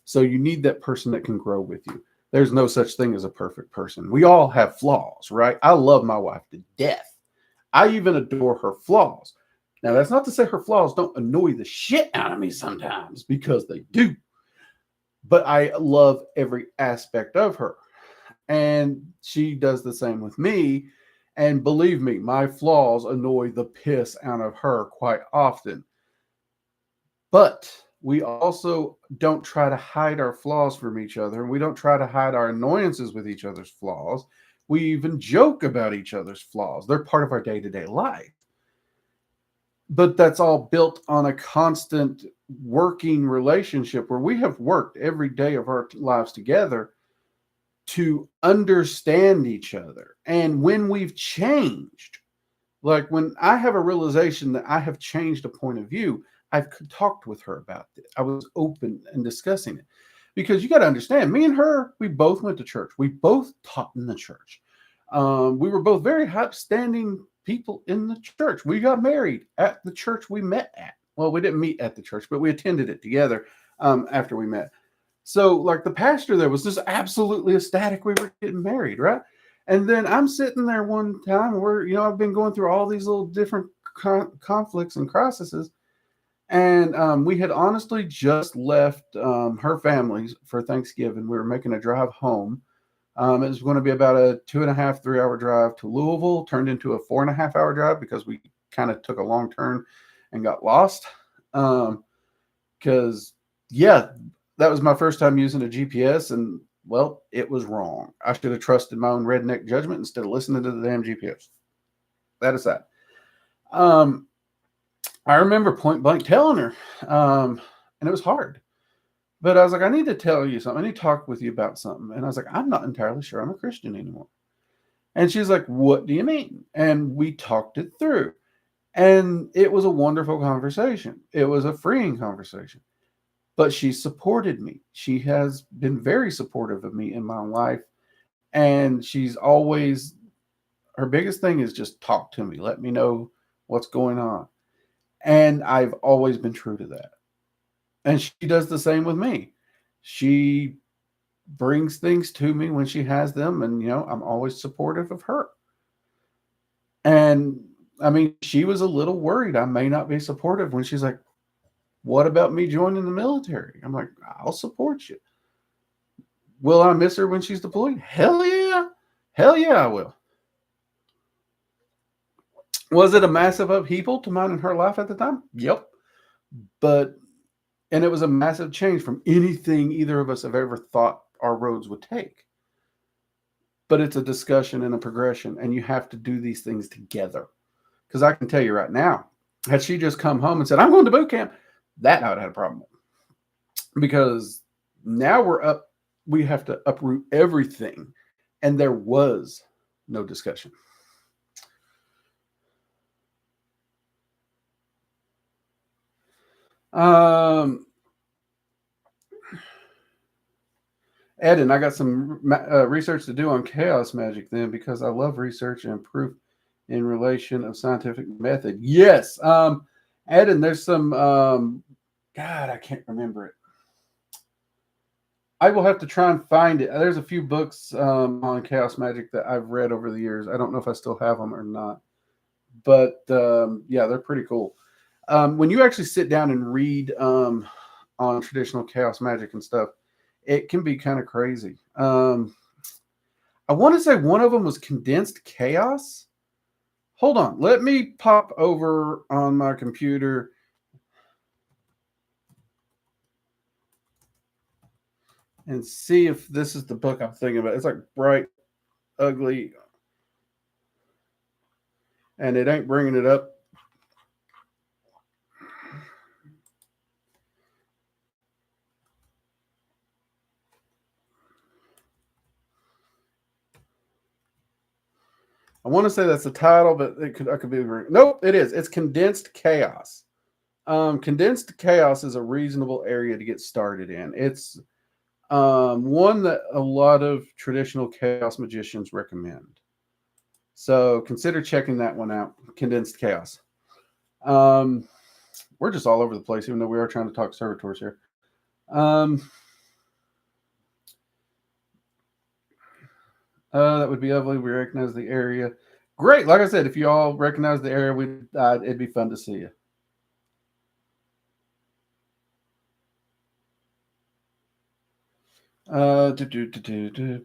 Speaker 1: So you need that person that can grow with you. There's no such thing as a perfect person. We all have flaws, right? I love my wife to death. I even adore her flaws. Now, that's not to say her flaws don't annoy the shit out of me sometimes, because they do. But I love every aspect of her. And she does the same with me. And believe me, my flaws annoy the piss out of her quite often. But we also don't try to hide our flaws from each other. We don't try to hide our annoyances with each other's flaws. We even joke about each other's flaws. They're part of our day-to-day life. But that's all built on a constant working relationship where we have worked every day of our lives together to understand each other. And when we've changed, like when I have a realization that I have changed a point of view, I've talked with her about it. I was open and discussing it, because you got to understand, me and her, we both went to church. We both taught in the church. We were both very upstanding people in the church. We got married at the church we met at. Well, we didn't meet at the church, but we attended it together after we met. So like the pastor there was just absolutely ecstatic we were getting married, right? And then I'm sitting there one time where, you know, I've been going through all these little different conflicts and crises. And we had honestly just left her family for Thanksgiving. We were making a drive home. It was going to be about a 2.5, 3-hour drive to Louisville, turned into a 4.5-hour drive because we kind of took a long turn and got lost. Because, yeah, that was my first time using a GPS, and, well, it was wrong. I should have trusted my own redneck judgment instead of listening to the damn GPS. That is that. I remember point blank telling her, and it was hard. But I was like, I need to tell you something. I need to talk with you about something. And I was like, I'm not entirely sure I'm a Christian anymore. And she's like, what do you mean? And we talked it through. And it was a wonderful conversation. It was a freeing conversation. But she supported me. She has been very supportive of me in my life. And she's always, her biggest thing is just talk to me, let me know what's going on. And I've always been true to that. And she does the same with me. She brings things to me when she has them. And, I'm always supportive of her. And I mean, she was a little worried I may not be supportive when she's like, what about me joining the military? I'm like, I'll support you. Will I miss her when she's deployed? Hell yeah. Hell yeah, I will. Was it a massive upheaval to mine and her life at the time? Yep. And it was a massive change from anything either of us have ever thought our roads would take. But it's a discussion and a progression, and you have to do these things together. Because I can tell you right now, had she just come home and said, I'm going to boot camp, that I would have had a problem with. Because now we have to uproot everything. And there was no discussion. Eden, I got some research to do on chaos magic then, because I love research and proof in relation of scientific method. Yes. Eden, there's some, God, I can't remember it. I will have to try and find it. There's a few books on chaos magic that I've read over the years. I don't know if I still have them or not. But yeah, they're pretty cool. When you actually sit down and read on traditional chaos magic and stuff, it can be kind of crazy. I want to say one of them was condensed chaos. Hold on. Let me pop over on my computer. And see if this is the book I'm thinking about. It's like bright, ugly, and it ain't bringing it up. I want to say that's the title, but I could be wrong. Nope, it is. It's Condensed Chaos. Condensed Chaos is a reasonable area to get started in. It's one that a lot of traditional chaos magicians recommend. So consider checking that one out. Condensed Chaos. We're just all over the place, even though we are trying to talk servitors here. That would be lovely. We recognize the area. Great. Like I said, if you all recognize the area, it'd be fun to see you.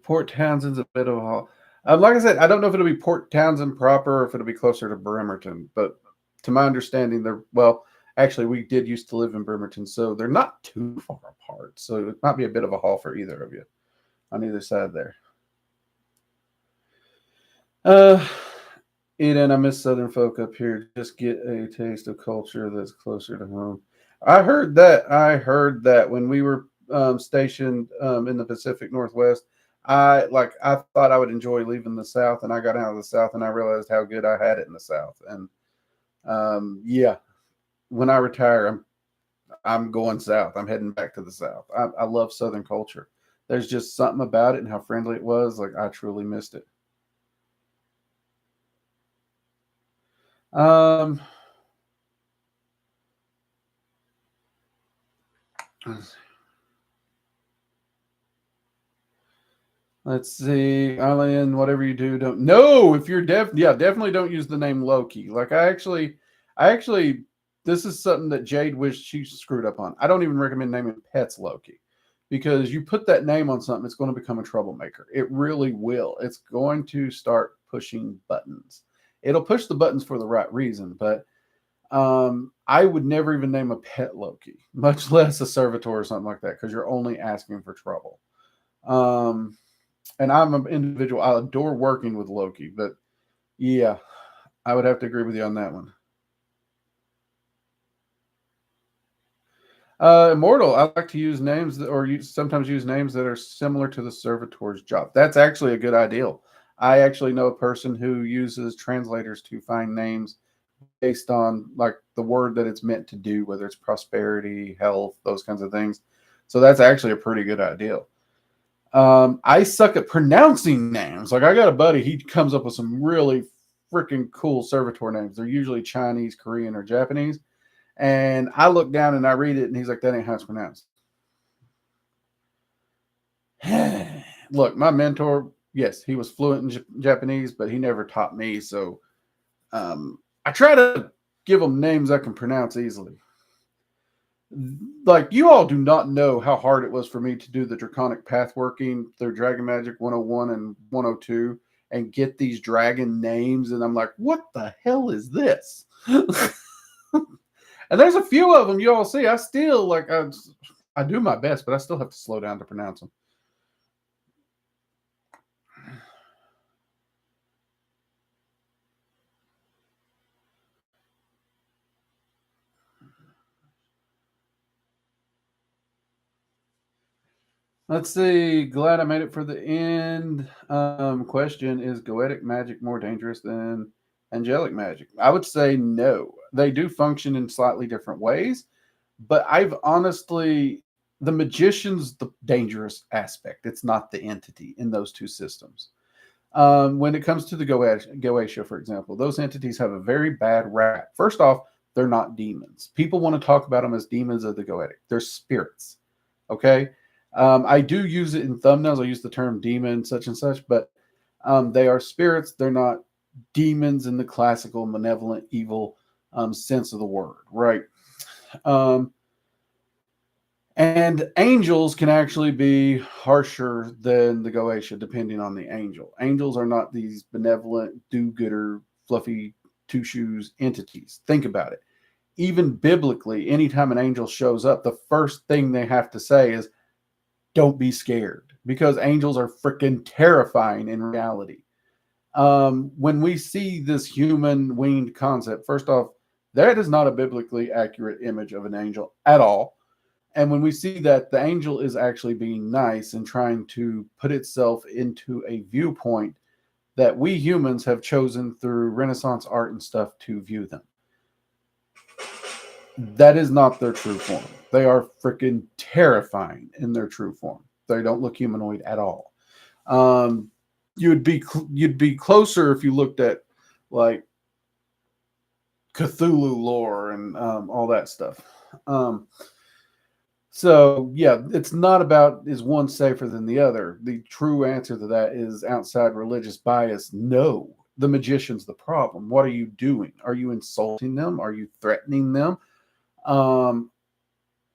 Speaker 1: Port Townsend's a bit of a haul. Like I said, I don't know if it'll be Port Townsend proper or if it'll be closer to Bremerton, but to my understanding, actually, we did used to live in Bremerton, so they're not too far apart. So it might be a bit of a haul for either of you on either side there. Eden, I miss Southern folk up here. Just get a taste of culture that's closer to home. I heard that when we were stationed in the Pacific Northwest. I thought I would enjoy leaving the South, and I got out of the South, and I realized how good I had it in the South. And yeah, when I retire, I'm going South. I'm heading back to the South. I love Southern culture. There's just something about it and how friendly it was. Like, I truly missed it. Let's see, Alien, whatever you do, don't no. If you're definitely don't use the name Loki. Like I actually, this is something that Jade wished she screwed up on. I don't even recommend naming pets Loki, because you put that name on something, it's going to become a troublemaker. It really will. It's going to start pushing buttons. It'll push the buttons for the right reason, but I would never even name a pet Loki, much less a servitor or something like that, because you're only asking for trouble. And I'm an individual. I adore working with Loki, but yeah, I would have to agree with you on that one. Immortal, I like to use names sometimes use names that are similar to the servitor's job. That's actually a good idea. I actually know a person who uses translators to find names based on like the word that it's meant to do, whether it's prosperity, health, those kinds of things. So that's actually a pretty good idea. I suck at pronouncing names. Like I got a buddy, he comes up with some really freaking cool servitor names. They're usually Chinese, Korean, or Japanese. And I look down and I read it, and he's like, "That ain't how it's pronounced." Look, my mentor, yes, he was fluent in Japanese, but he never taught me. So I try to give them names I can pronounce easily. Like, you all do not know how hard it was for me to do the draconic path working through Dragon Magic 101 and 102 and get these dragon names. And I'm like, what the hell is this? And there's a few of them you all see. I still, like, I do my best, but I still have to slow down to pronounce them. Let's see. Glad I made it for the end. Question: is Goetic magic more dangerous than angelic magic? I would say no. They do function in slightly different ways, but I've honestly, the magician's the dangerous aspect. It's not the entity in those two systems. When it comes to the Goetia, for example, those entities have a very bad rap. First off, they're not demons. People want to talk about them as demons of the Goetic. They're spirits. Okay. I do use it in thumbnails. I use the term demon, such and such, but they are spirits. They're not demons in the classical malevolent evil sense of the word, right? And angels can actually be harsher than the Goetia, depending on the angel. Angels are not these benevolent, do-gooder, fluffy two-shoes entities. Think about it. Even biblically, anytime an angel shows up, the first thing they have to say is, don't be scared, because angels are freaking terrifying in reality. When we see this human winged concept, first off, that is not a biblically accurate image of an angel at all. And when we see that the angel is actually being nice and trying to put itself into a viewpoint that we humans have chosen through Renaissance art and stuff to view them, that is not their true form. They are freaking terrifying in their true form. They don't look humanoid at all. You'd be closer if you looked at like Cthulhu lore and all that stuff. So yeah, it's not about is one safer than the other. The true answer to that is outside religious bias. No, the magician's the problem. What are you doing? Are you insulting them? Are you threatening them?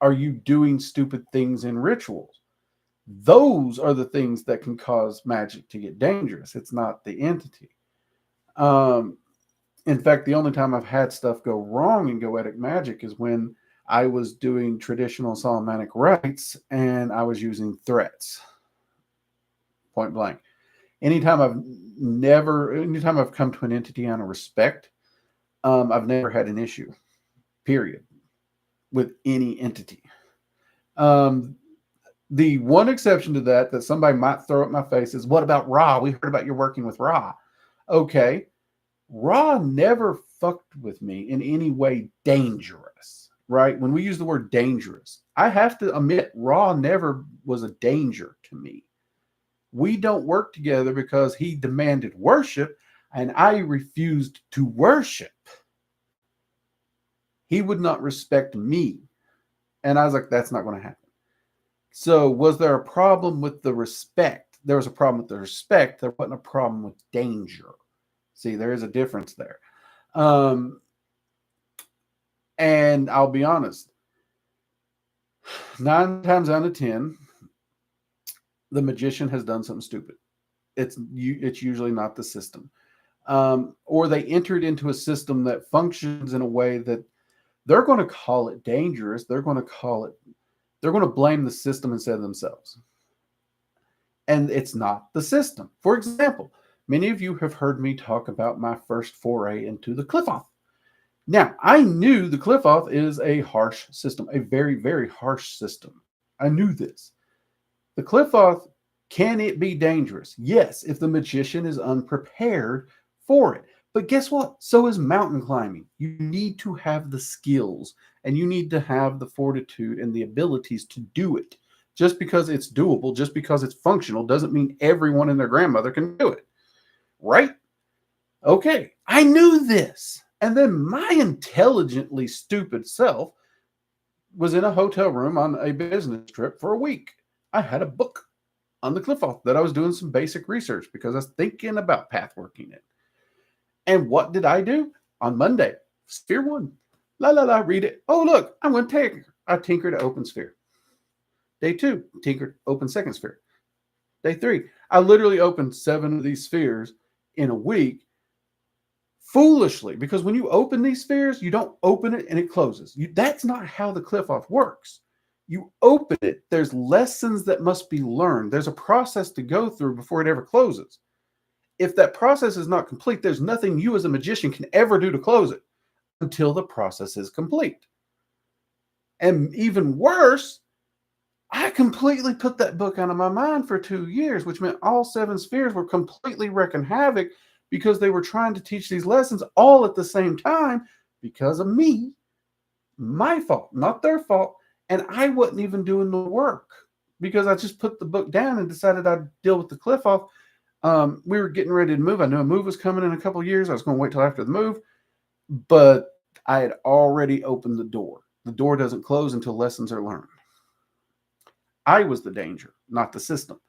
Speaker 1: Are you doing stupid things in rituals? Those are the things that can cause magic to get dangerous. It's not the entity. In fact, the only time I've had stuff go wrong in Goetic magic is when I was doing traditional Solomonic rites and I was using threats. Point blank. Anytime I've come to an entity out of respect, I've never had an issue. Period. With any entity. The one exception to that somebody might throw at my face is, what about Ra? We heard about you working with Ra. Okay. Ra never fucked with me in any way dangerous, right? When we use the word dangerous, I have to admit Ra never was a danger to me. We don't work together because he demanded worship and I refused to worship. He would not respect me. And I was like, that's not going to happen. So was there a problem with the respect? There was a problem with the respect. There wasn't a problem with danger. See, there is a difference there. And I'll be honest, 9 times out of 10, the magician has done something stupid. It's usually not the system. Or they entered into a system that functions in a way that they're going to call it dangerous. They're going to blame the system instead of themselves. And it's not the system. For example, many of you have heard me talk about my first foray into the Qliphoth. Now, I knew the Qliphoth is a harsh system, a very, very harsh system. I knew this. The Qliphoth, can it be dangerous? Yes, if the magician is unprepared for it. But guess what? So is mountain climbing. You need to have the skills and you need to have the fortitude and the abilities to do it. Just because it's doable, just because it's functional, doesn't mean everyone and their grandmother can do it. Right? Okay, I knew this. And then my intelligently stupid self was in a hotel room on a business trip for a week. I had a book on the cliff off that I was doing some basic research because I was thinking about path working it. And what did I do? On Monday, sphere 1. La la la, read it. Oh, look, I'm going to tinker. I tinkered open sphere. Day 2, tinkered open second sphere. Day 3, I literally opened 7 of these spheres in a week foolishly, because when you open these spheres, you don't open it and it closes. That's not how the cliff off works. You open it, there's lessons that must be learned. There's a process to go through before it ever closes. If that process is not complete, there's nothing you as a magician can ever do to close it until the process is complete. And even worse, I completely put that book out of my mind for 2 years, which meant all 7 spheres were completely wrecking havoc because they were trying to teach these lessons all at the same time because of me. My fault, not their fault. And I wasn't even doing the work because I just put the book down and decided I'd deal with the cliff off. We were getting ready to move. I knew a move was coming in a couple of years. I was going to wait till after the move, but I had already opened the door. The door doesn't close until lessons are learned. I was the danger, not the system.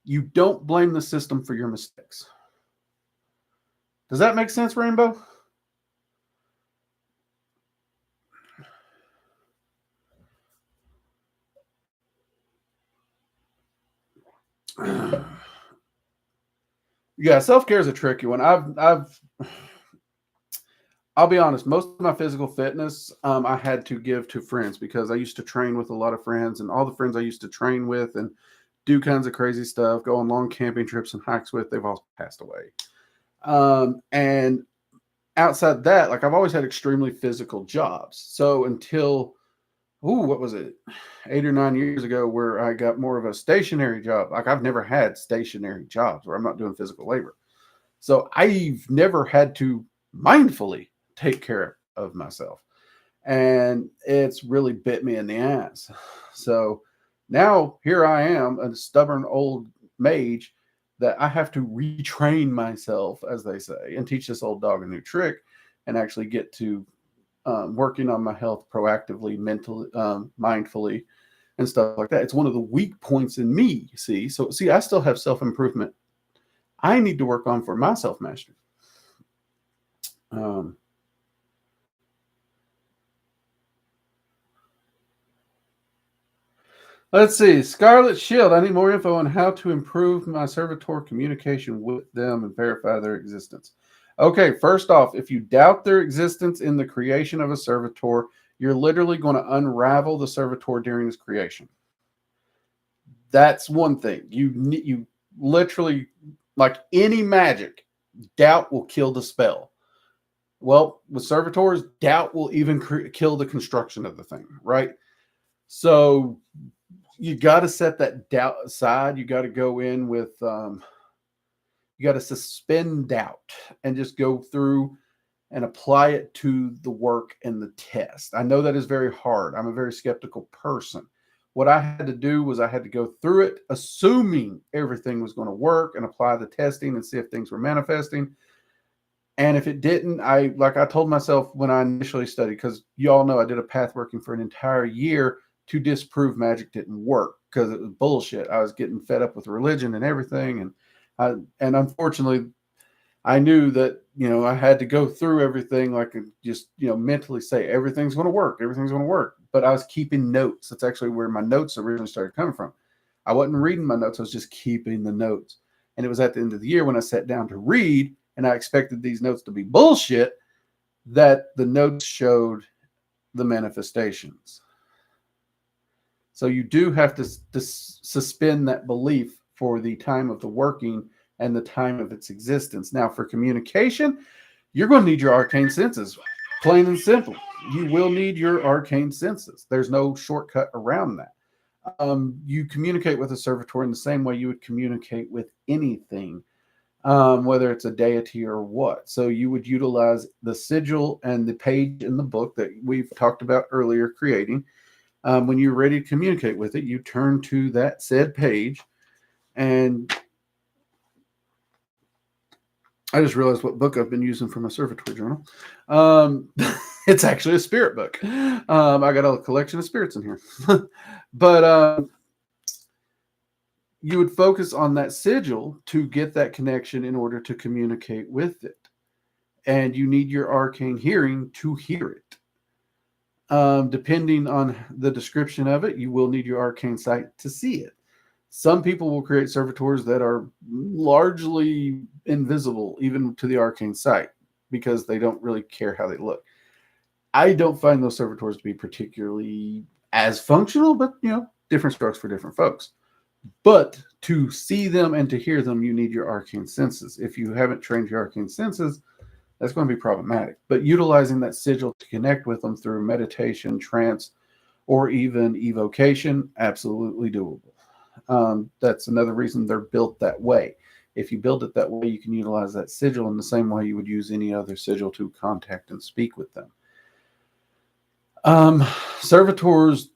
Speaker 1: You don't blame the system for your mistakes. Does that make sense, Rainbow? Yeah, self-care is a tricky one. I'll be honest, most of my physical fitness I had to give to friends because I used to train with a lot of friends, and all the friends I used to train with and do kinds of crazy stuff, go on long camping trips and hikes with, they've all passed away. And outside that, like I've always had extremely physical jobs. So until, what was it, 8 or 9 years ago, where I got more of a stationary job. Like I've never had stationary jobs where I'm not doing physical labor. So I've never had to mindfully take care of myself. And it's really bit me in the ass. So now here I am, a stubborn old mage that I have to retrain myself, as they say, and teach this old dog a new trick and actually get to working on my health proactively, mentally, mindfully, and stuff like that. It's one of the weak points in me, see? So, see, I still have self-improvement I need to work on for my self-mastery. Let's see. Scarlet Shield. I need more info on how to improve my servitor communication with them and verify their existence. Okay, first off, if you doubt their existence in the creation of a servitor, you're literally going to unravel the servitor during its creation. That's one thing. You literally, like any magic, doubt will kill the spell. Well, with servitors, doubt will even kill the construction of the thing, right? So you got to set that doubt aside. You got to go in with, you got to suspend doubt and just go through and apply it to the work and the test. I know that is very hard. I'm a very skeptical person. What I had to do was I had to go through it, assuming everything was going to work, and apply the testing and see if things were manifesting. And if it didn't, like I told myself when I initially studied, because you all know I did a path working for an entire year to disprove magic didn't work because it was bullshit. I was getting fed up with religion and everything. And unfortunately, I knew that, I had to go through everything, like just, mentally say everything's going to work. Everything's going to work. But I was keeping notes. That's actually where my notes originally started coming from. I wasn't reading my notes. I was just keeping the notes. And it was at the end of the year when I sat down to read, and I expected these notes to be bullshit, that the notes showed the manifestations. So you do have to suspend that belief for the time of the working and the time of its existence. Now, for communication, you're going to need your arcane senses, plain and simple. You will need your arcane senses. There's no shortcut around that. You communicate with a servitor in the same way you would communicate with anything. whether it's a deity or what. So you would utilize the sigil and the page in the book that we've talked about earlier creating. When you're ready to communicate with it, you turn to that said page. And I just realized what book I've been using for my Servitor journal. It's actually a spirit book. I got a collection of spirits in here. But you would focus on that sigil to get that connection in order to communicate with it. And you need your arcane hearing to hear it. Depending on the description of it, you will need your arcane sight to see it. Some people will create servitors that are largely invisible, even to the arcane sight, because they don't really care how they look. I don't find those servitors to be particularly as functional, but different strokes for different folks. But to see them and to hear them, you need your arcane senses. If you haven't trained your arcane senses, that's going to be problematic. But utilizing that sigil to connect with them through meditation, trance, or even evocation, absolutely doable. That's another reason they're built that way. If you build it that way, you can utilize that sigil in the same way you would use any other sigil to contact and speak with them. Servitors,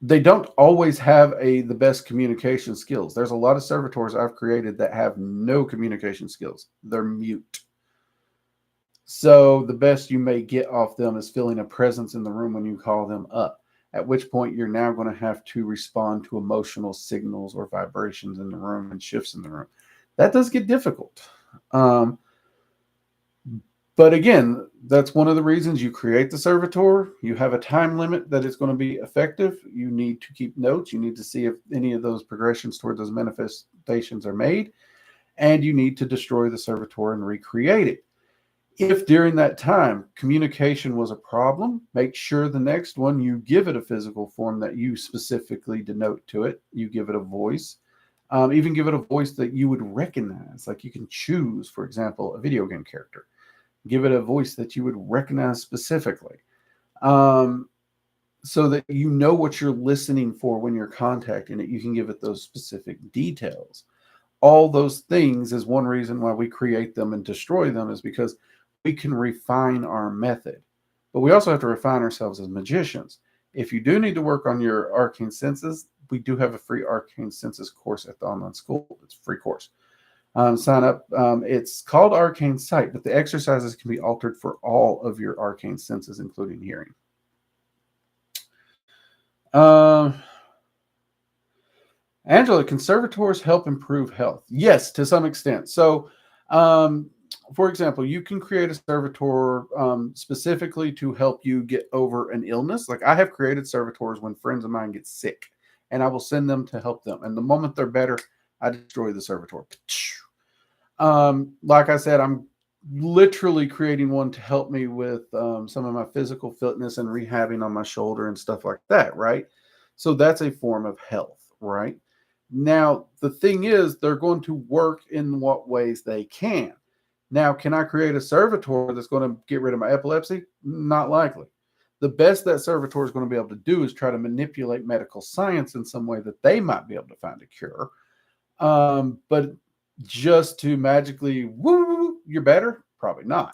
Speaker 1: they don't always have the best communication skills. There's a lot of servitors I've created that have no communication skills. They're mute. So the best you may get off them is feeling a presence in the room when you call them up, at which point you're now going to have to respond to emotional signals or vibrations in the room and shifts in the room. That does get difficult. But again, that's one of the reasons you create the servitor. You have a time limit that it's going to be effective. You need to keep notes. You need to see if any of those progressions toward those manifestations are made. And you need to destroy the servitor and recreate it. If during that time communication was a problem, make sure the next one you give it a physical form that you specifically denote to it. You give it a voice. Even give it a voice that you would recognize. Like you can choose, for example, a video game character. Give it a voice that you would recognize specifically, so that you know what you're listening for when you're contacting it. You can give it those specific details. All those things is one reason why we create them and destroy them, is because we can refine our method. But we also have to refine ourselves as magicians. If you do need to work on your arcane senses, we do have a free arcane senses course at the online school. It's a free course. Sign up. It's called Arcane Sight, but the exercises can be altered for all of your arcane senses, including hearing. Angela, can servitors help improve health? Yes, to some extent. So, for example, you can create a servitor specifically to help you get over an illness. Like I have created servitors when friends of mine get sick, and I will send them to help them. And the moment they're better, I destroy the servitor. Like I said, I'm literally creating one to help me with some of my physical fitness and rehabbing on my shoulder and stuff like that, right? So that's a form of health, right? Now, the thing is, they're going to work in what ways they can. Now, can I create a servitor that's going to get rid of my epilepsy? Not likely. The best that servitor is going to be able to do is try to manipulate medical science in some way that they might be able to find a cure. But just to magically, woo, you're better? Probably not.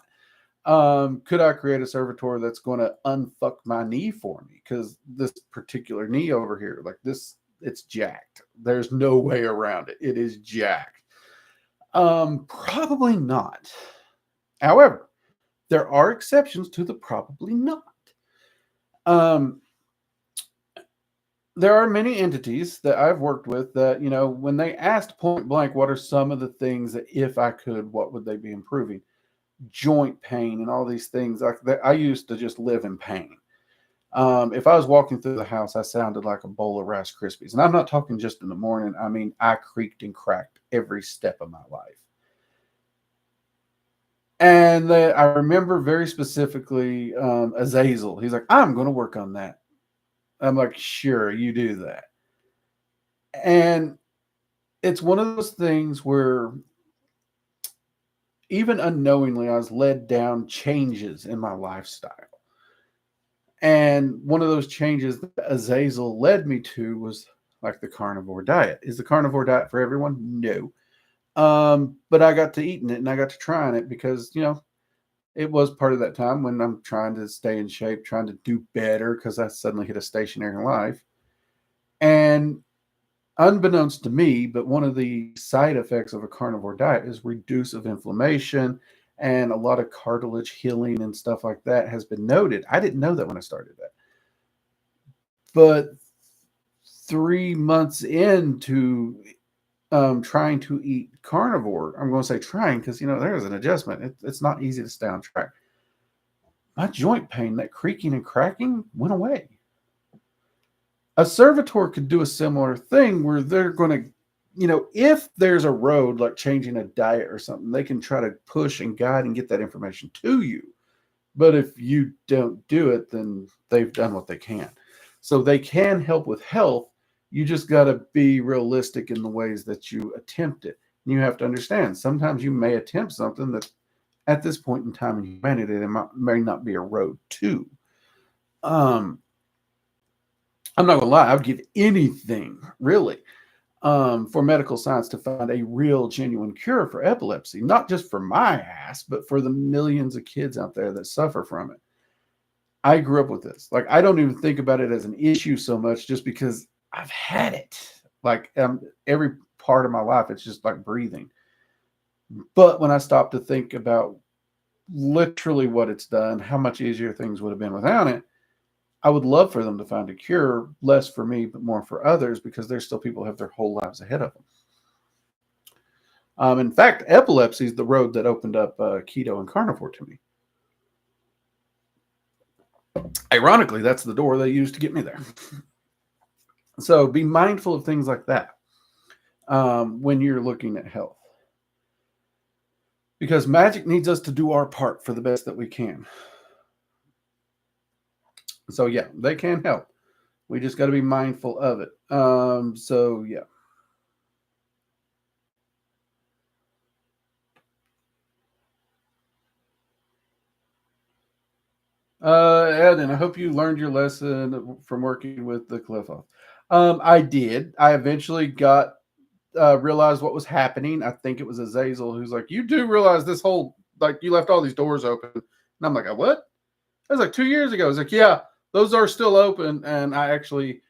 Speaker 1: Could I create a servitor that's going to unfuck my knee for me? Because this particular knee over here, like this, it's jacked. There's no way around it. It is jacked. Probably not. However, there are exceptions to the probably not. There are many entities that I've worked with that, when they asked point blank, what are some of the things that if I could, what would they be improving? Joint pain and all these things. I used to just live in pain. If I was walking through the house, I sounded like a bowl of Rice Krispies. And I'm not talking just in the morning. I mean, I creaked and cracked every step of my life. And I remember very specifically Azazel. He's like, I'm going to work on that. I'm like, sure, you do that. And it's one of those things where even unknowingly, I was led down changes in my lifestyle. And one of those changes that Azazel led me to was like the carnivore diet. Is the carnivore diet for everyone? No. But I got to eating it and I got to trying it because, it was part of that time when I'm trying to stay in shape, trying to do better because I suddenly hit a stationary life. And unbeknownst to me, but one of the side effects of a carnivore diet is reduce of inflammation and a lot of cartilage healing and stuff like that has been noted. I didn't know that when I started that. But 3 months into trying to eat carnivore, I'm going to say trying because, there's an adjustment. It's not easy to stay on track. My joint pain, that creaking and cracking, went away. A servitor could do a similar thing where they're going to, if there's a road like changing a diet or something, they can try to push and guide and get that information to you. But if you don't do it, then they've done what they can. So they can help with health. You just got to be realistic in the ways that you attempt it. And you have to understand, sometimes you may attempt something that at this point in time in humanity, there may not be a road to. I'm not going to lie, I would give anything, really, for medical science to find a real, genuine cure for epilepsy, not just for my ass, but for the millions of kids out there that suffer from it. I grew up with this. Like, I don't even think about it as an issue so much just because I've had it. Like, every part of my life, it's just like breathing. But when I stopped to think about literally what it's done, how much easier things would have been without it, I would love for them to find a cure, less for me, but more for others, because there's still people who have their whole lives ahead of them. In fact, epilepsy is the road that opened up keto and carnivore to me. Ironically, that's the door they used to get me there. So be mindful of things like that when you're looking at health. Because Magick needs us to do our part for the best that we can. So yeah, they can help. We just got to be mindful of it. So yeah. Eden, I hope you learned your lesson from working with the cliff off. I did. I eventually got realized what was happening. I think it was Azazel who's like, "You do realize this whole you left all these doors open?" And I'm like, "What?" That was like 2 years ago. I was like, "Yeah, those are still open," and I actually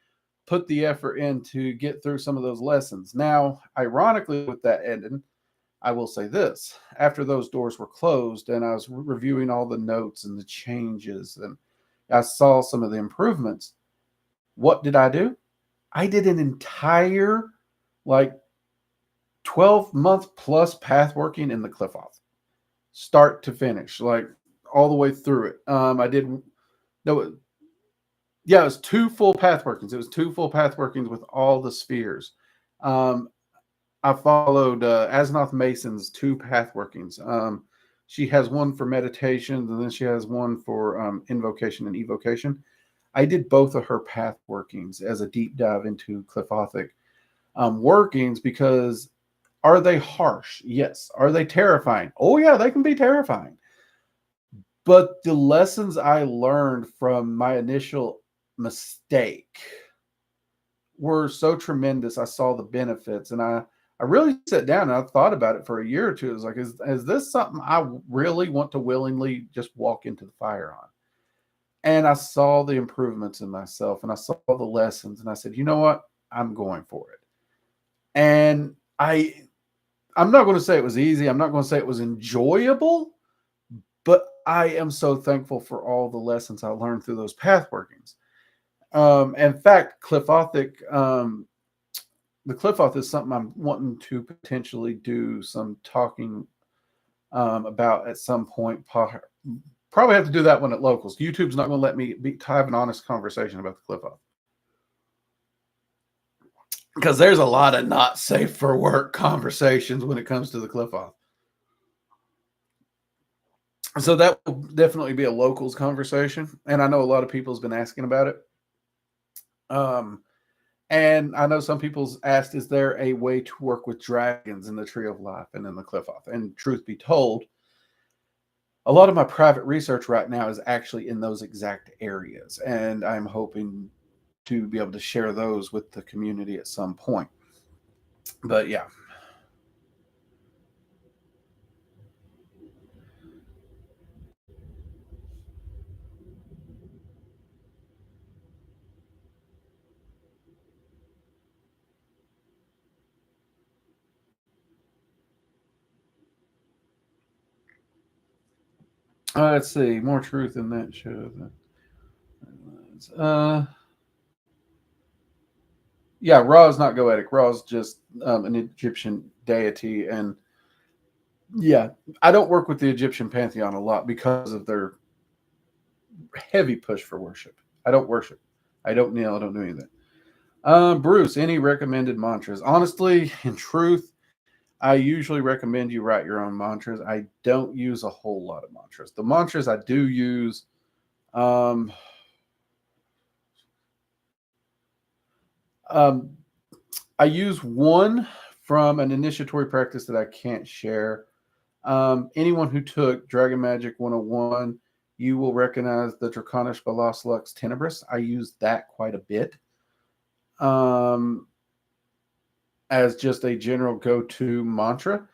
Speaker 1: put the effort in to get through some of those lessons. Now, ironically, with that ending, I will say this. After those doors were closed and I was reviewing all the notes and the changes and I saw some of the improvements, what did I do? I did an entire 12-month plus path working in the cliff off, start to finish, all the way through it. I did, no, yeah, it was 2 full path workings. It was 2 full path workings with all the spheres. I followed Asnoth Mason's 2 path workings. She has one for meditation, and then she has one for invocation and evocation. I did both of her path workings as a deep dive into Cliffothic workings because are they harsh? Yes. Are they terrifying? Oh, yeah, they can be terrifying. But the lessons I learned from my initial mistake were so tremendous. I saw the benefits, and I really sat down and I thought about it for a year or two. It was like, is this something I really want to willingly just walk into the fire on? And I saw the improvements in myself and I saw the lessons and I said, you know what? I'm going for it. And I'm not going to say it was easy. I'm not going to say it was enjoyable, but I am so thankful for all the lessons I learned through those path workings. In fact, Cliffothic, the cliff off is something I'm wanting to potentially do some talking about at some point. Probably have to do that one at locals. YouTube's not going to let me have an honest conversation about the cliff off because there's a lot of not safe for work conversations when it comes to the cliff off. So that will definitely be a locals conversation, and I know a lot of people's been asking about it. And I know some people's asked, is there a way to work with dragons in the Tree of Life and in the Cliff Off? And truth be told, a lot of my private research right now is actually in those exact areas. And I'm hoping to be able to share those with the community at some point. But yeah. Let's see. More truth in that show. Uh, yeah, Ra is not Goetic. Ra is just an Egyptian deity, and yeah, I don't work with the Egyptian pantheon a lot because of their heavy push for worship. I don't worship. I don't kneel. I don't do anything. Bruce, any recommended mantras? Honestly, in truth, I usually recommend you write your own mantras. I don't use a whole lot of mantras. The mantras I do use, um, um, I use one from an initiatory practice that I can't share. Anyone who took Dragon Magic 101, you will recognize the Draconish Balas Lux Tenebris. I use that quite a bit as just a general go-to mantra.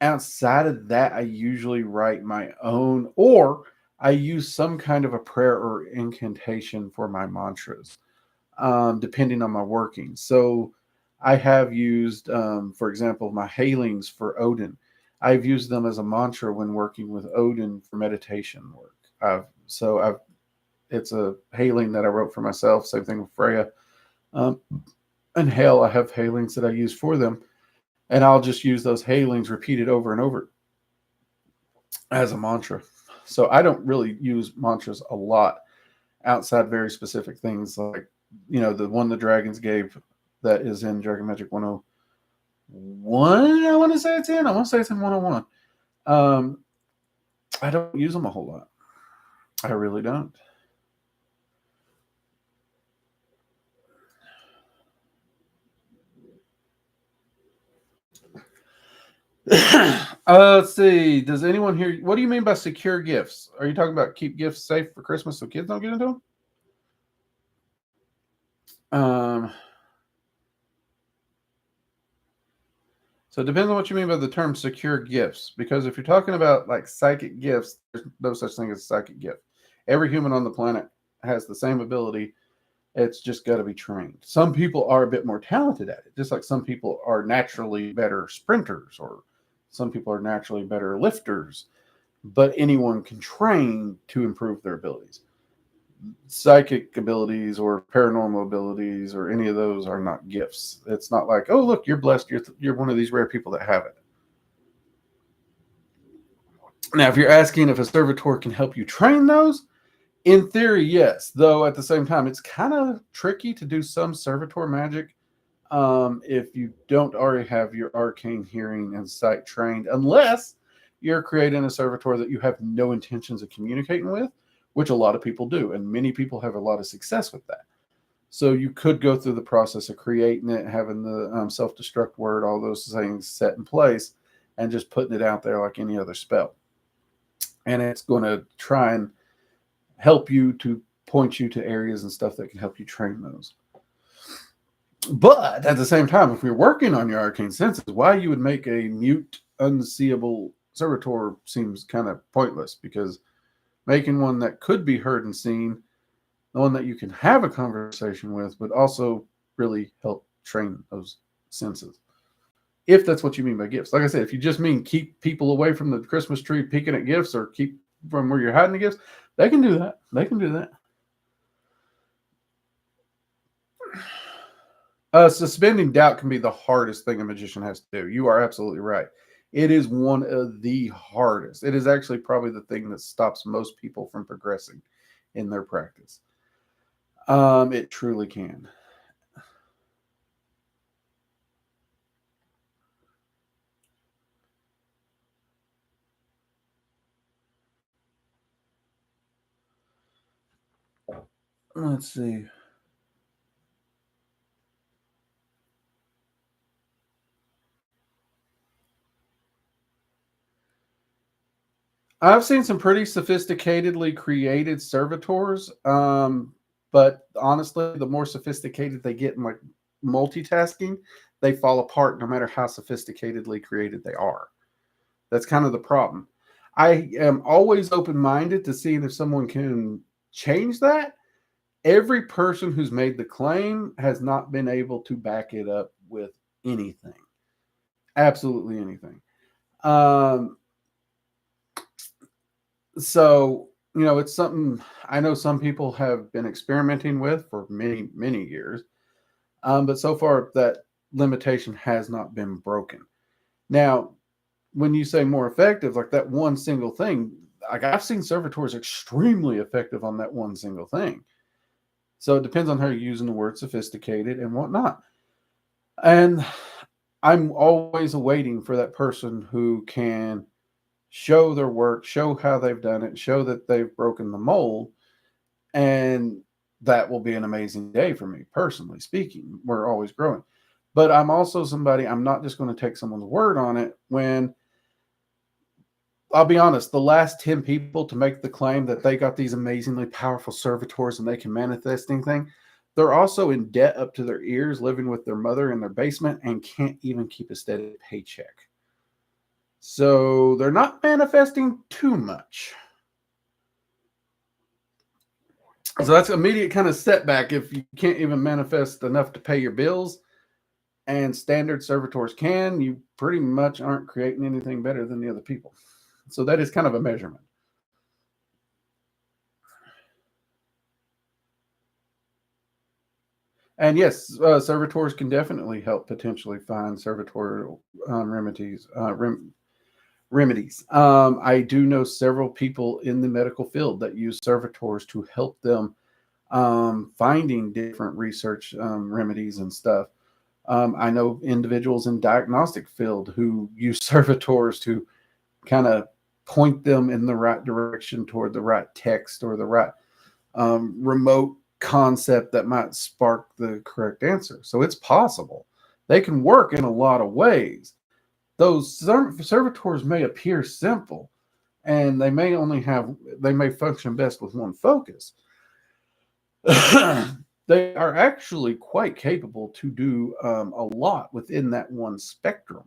Speaker 1: Outside of that, I usually write my own, or I use some kind of a prayer or incantation for my mantras, depending on my working. So I have used, for example, my hailings for Odin. I've used them as a mantra when working with Odin for meditation work. It's a hailing that I wrote for myself. Same thing with Freya. Um, and Hell, I have hailings that I use for them, and I'll just use those hailings repeated over and over as a mantra. So I don't really use mantras a lot outside very specific things like, the one the dragons gave that is in Dragon Magic 101. I want to say it's in. I want to say it's in 101. I don't use them a whole lot. I really don't. Let's see. Does anyone here? What do you mean by secure gifts? Are you talking about keep gifts safe for Christmas so kids don't get into them? So it depends on what you mean by the term secure gifts. Because if you're talking about like psychic gifts, there's no such thing as a psychic gift. Every human on the planet has the same ability. It's just got to be trained. Some people are a bit more talented at it, just like some people are naturally better sprinters, or some people are naturally better lifters. But anyone can train to improve their abilities. Psychic abilities or paranormal abilities or any of those are not gifts. It's not like, oh, look, you're blessed. You're one of these rare people that have it. Now, if you're asking if a servitor can help you train those, in theory, yes. Though at the same time, it's kind of tricky to do some servitor magic if you don't already have your arcane hearing and sight trained, unless you're creating a servitor that you have no intentions of communicating with, which a lot of people do. And many people have a lot of success with that. So you could go through the process of creating it, having the self-destruct word, all those things set in place, and just putting it out there like any other spell. And it's going to try and help you to point you to areas and stuff that can help you train those. But at the same time, if you're working on your arcane senses, why you would make a mute, unseeable servitor seems kind of pointless, because making one that could be heard and seen, the one that you can have a conversation with, would also really help train those senses. If that's what you mean by gifts. Like I said, if you just mean keep people away from the Christmas tree peeking at gifts, or keep from where you're hiding the gifts, they can do that. They can do that. Suspending doubt can be the hardest thing a magician has to do. You are absolutely right. It is one of the hardest. It is actually probably the thing that stops most people from progressing in their practice. It truly can. Let's see. I've seen some pretty sophisticatedly created servitors. But honestly, the more sophisticated they get in like multitasking, they fall apart no matter how sophisticatedly created they are. That's kind of the problem. I am always open minded to seeing if someone can change that. Every person who's made the claim has not been able to back it up with anything, absolutely anything. Um, so, it's something I know some people have been experimenting with for many, many years. But so far, that limitation has not been broken. Now, when you say more effective, like that one single thing, like I've seen servitors extremely effective on that one single thing. So it depends on how you're using the word sophisticated and whatnot. And I'm always awaiting for that person who can show their work, show how they've done it, show that they've broken the mold. And that will be an amazing day for me, personally speaking. We're always growing. But I'm also somebody, I'm not just going to take someone's word on it when, I'll be honest, the last 10 people to make the claim that they got these amazingly powerful servitors and they can manifest anything, they're also in debt up to their ears, living with their mother in their basement and can't even keep a steady paycheck. So they're not manifesting too much. So that's an immediate kind of setback if you can't even manifest enough to pay your bills. And standard servitors can, you pretty much aren't creating anything better than the other people. So that is kind of a measurement. And yes, servitors can definitely help potentially find servitorial remedies. I do know several people in the medical field that use servitors to help them finding different research remedies and stuff. I know individuals in diagnostic field who use servitors to kind of point them in the right direction toward the right text or the right remote concept that might spark the correct answer. So it's possible. They can work in a lot of ways. Those servitors may appear simple and they may function best with one focus. They are actually quite capable to do a lot within that one spectrum.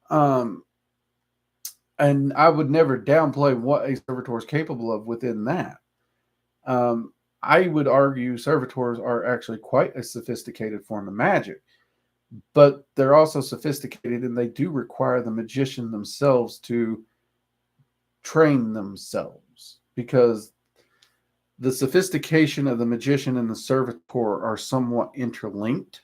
Speaker 1: Um, and I would never downplay what a servitor is capable of within that. Um, I would argue servitors are actually quite a sophisticated form of magic, but they're also sophisticated and they do require the magician themselves to train themselves because the sophistication of the magician and the servitor are somewhat interlinked.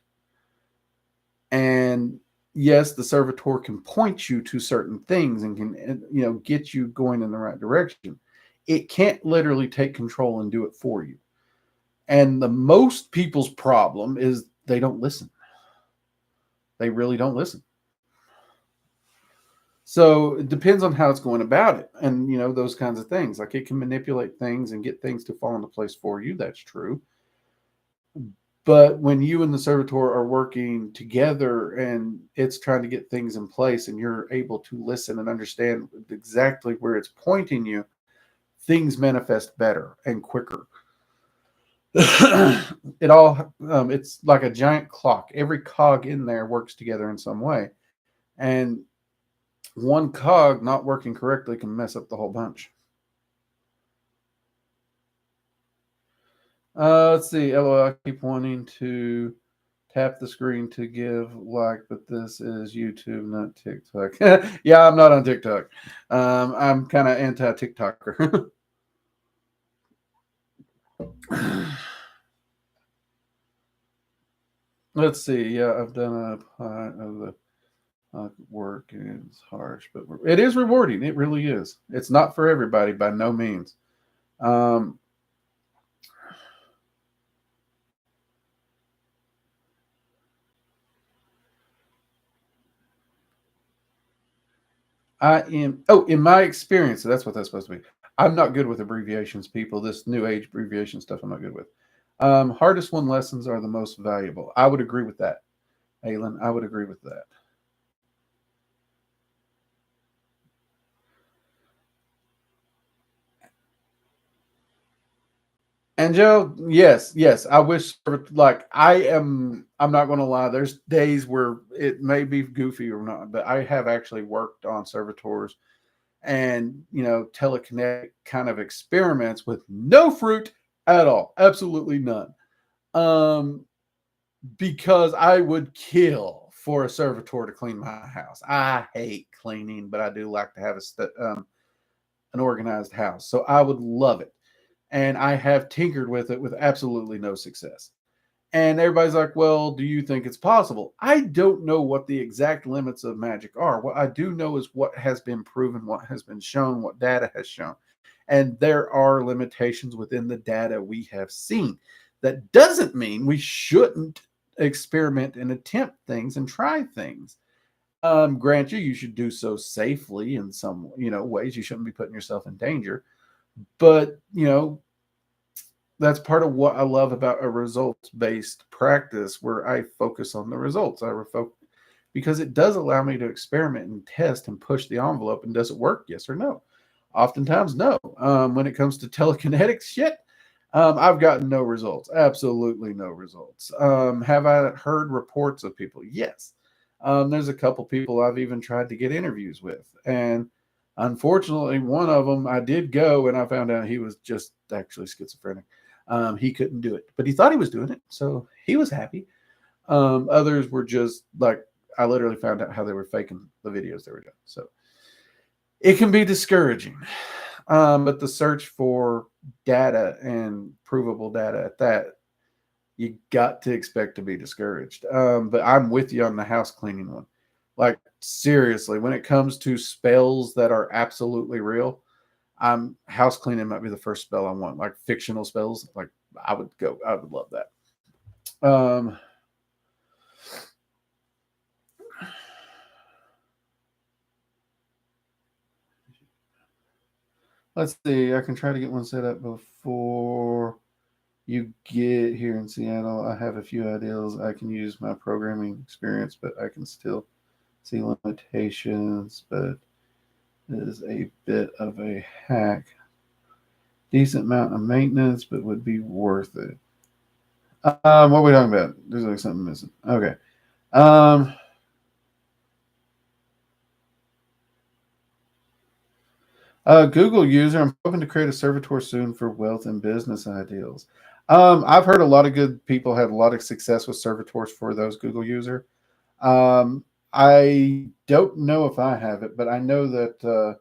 Speaker 1: And yes, the servitor can point you to certain things and can, get you going in the right direction. It can't literally take control and do it for you. And the most people's problem is they don't listen. They really don't listen. So it depends on how it's going about it. And, those kinds of things. Like it can manipulate things and get things to fall into place for you. That's true. But when you and the servitor are working together and it's trying to get things in place and you're able to listen and understand exactly where it's pointing you, things manifest better and quicker. It's like a giant clock. Every cog in there works together in some way. And one cog not working correctly can mess up the whole bunch. Let's see. LOL, I keep wanting to tap the screen to give like, but this is YouTube, not TikTok. Yeah, I'm not on TikTok. I'm kind of anti-TikToker. Let's see. Yeah, I've done a part of the work and it's harsh, but it is rewarding. It really is. It's not for everybody by no means. Um, in my experience, that's what that's supposed to be. I'm not good with abbreviations, people. This new age abbreviation stuff, I'm not good with. Hardest won lessons are the most valuable. I would agree with that, Aylin. I would agree with that. Joe, yes, I wish like I'm not going to lie. There's days where it may be goofy or not, but I have actually worked on servitors and telekinetic kind of experiments with no fruit at all, absolutely none. Um, because I would kill for a servitor to clean my house. I hate cleaning, but I do like to have an organized house, so I would love it. And I have tinkered with it with absolutely no success. And everybody's like, well, do you think it's possible? I don't know what the exact limits of magic are. What I do know is what has been proven, what has been shown, what data has shown. And there are limitations within the data we have seen. That doesn't mean we shouldn't experiment and attempt things and try things. Grant you should do so safely in some, ways. You shouldn't be putting yourself in danger. But, that's part of what I love about a results based practice where I focus on the results. Because it does allow me to experiment and test and push the envelope. And does it work? Yes or no? Oftentimes, no. When it comes to telekinetic shit, I've gotten no results. Absolutely no results. Have I heard reports of people? Yes. There's a couple people I've even tried to get interviews with. And unfortunately, one of them I did go and I found out he was just actually schizophrenic. He couldn't do it, but he thought he was doing it. So he was happy. Others were just like, I literally found out how they were faking the videos they were doing. So it can be discouraging. But the search for data and provable data at that, you got to expect to be discouraged. But I'm with you on the house cleaning one. Like, seriously, when it comes to spells that are absolutely real, house cleaning might be the first spell I want. Like fictional spells, like I would love that. Let's see. I can try to get one set up before you get here in Seattle. I have a few ideas. I can use my programming experience, but I can still see limitations. But it is a bit of a hack. Decent amount of maintenance, but would be worth it. What are we talking about? There's like something missing. Okay. Google user, I'm hoping to create a servitor soon for wealth and business ideals. I've heard a lot of good people had a lot of success with servitors for those Google user. I don't know if I have it, but I know that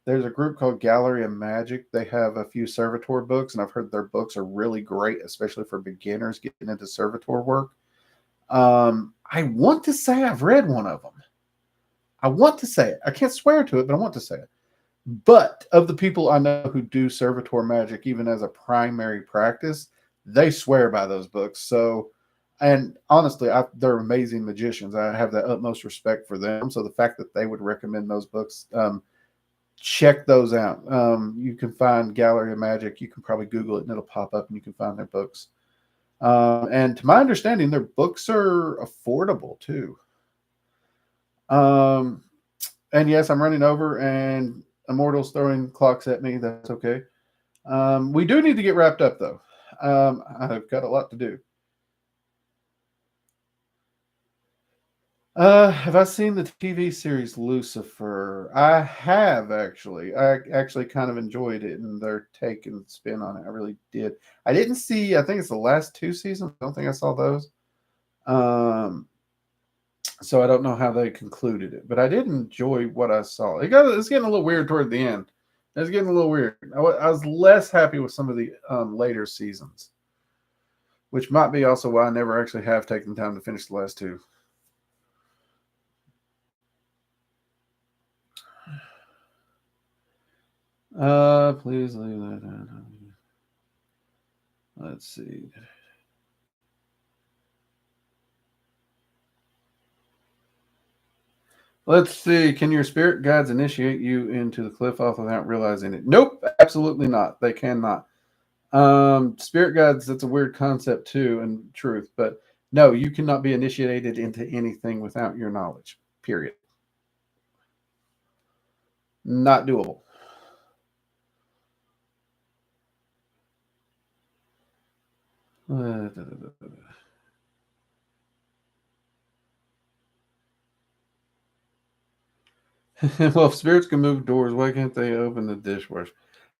Speaker 1: there's a group called Gallery of Magic. They have a few servitor books, and I've heard their books are really great, especially for beginners getting into servitor work. I want to say I've read one of them. I want to say it. I can't swear to it, but I want to say it. But of the people I know who do servitor magic, even as a primary practice, they swear by those books. So, and honestly, they're amazing magicians. I have the utmost respect for them. So the fact that they would recommend those books, check those out. You can find Gallery of Magic. You can probably Google it and it'll pop up and you can find their books. And to my understanding, their books are affordable too. And yes, I'm running over and Immortal's throwing clocks at me. That's okay. We do need to get wrapped up though. I've got a lot to do. Have I seen the TV series Lucifer? I have actually. I actually kind of enjoyed it and their take and spin on it. I really did. I didn't see. I think it's the last two seasons. I don't think I saw those. Um, so I don't know how they concluded it, but I did enjoy what I saw. It's getting a little weird toward the end. It's getting a little weird. I was less happy with some of the later seasons, which might be also why I never actually have taken time to finish the last two. Please leave that. Let's see. Let's see. Can your spirit guides initiate you into the cliff off without realizing it? Nope, absolutely not. They cannot. Spirit guides, that's a weird concept too, in truth, but no, you cannot be initiated into anything without your knowledge. Period. Not doable. Well, if spirits can move doors, why can't they open the dishwasher?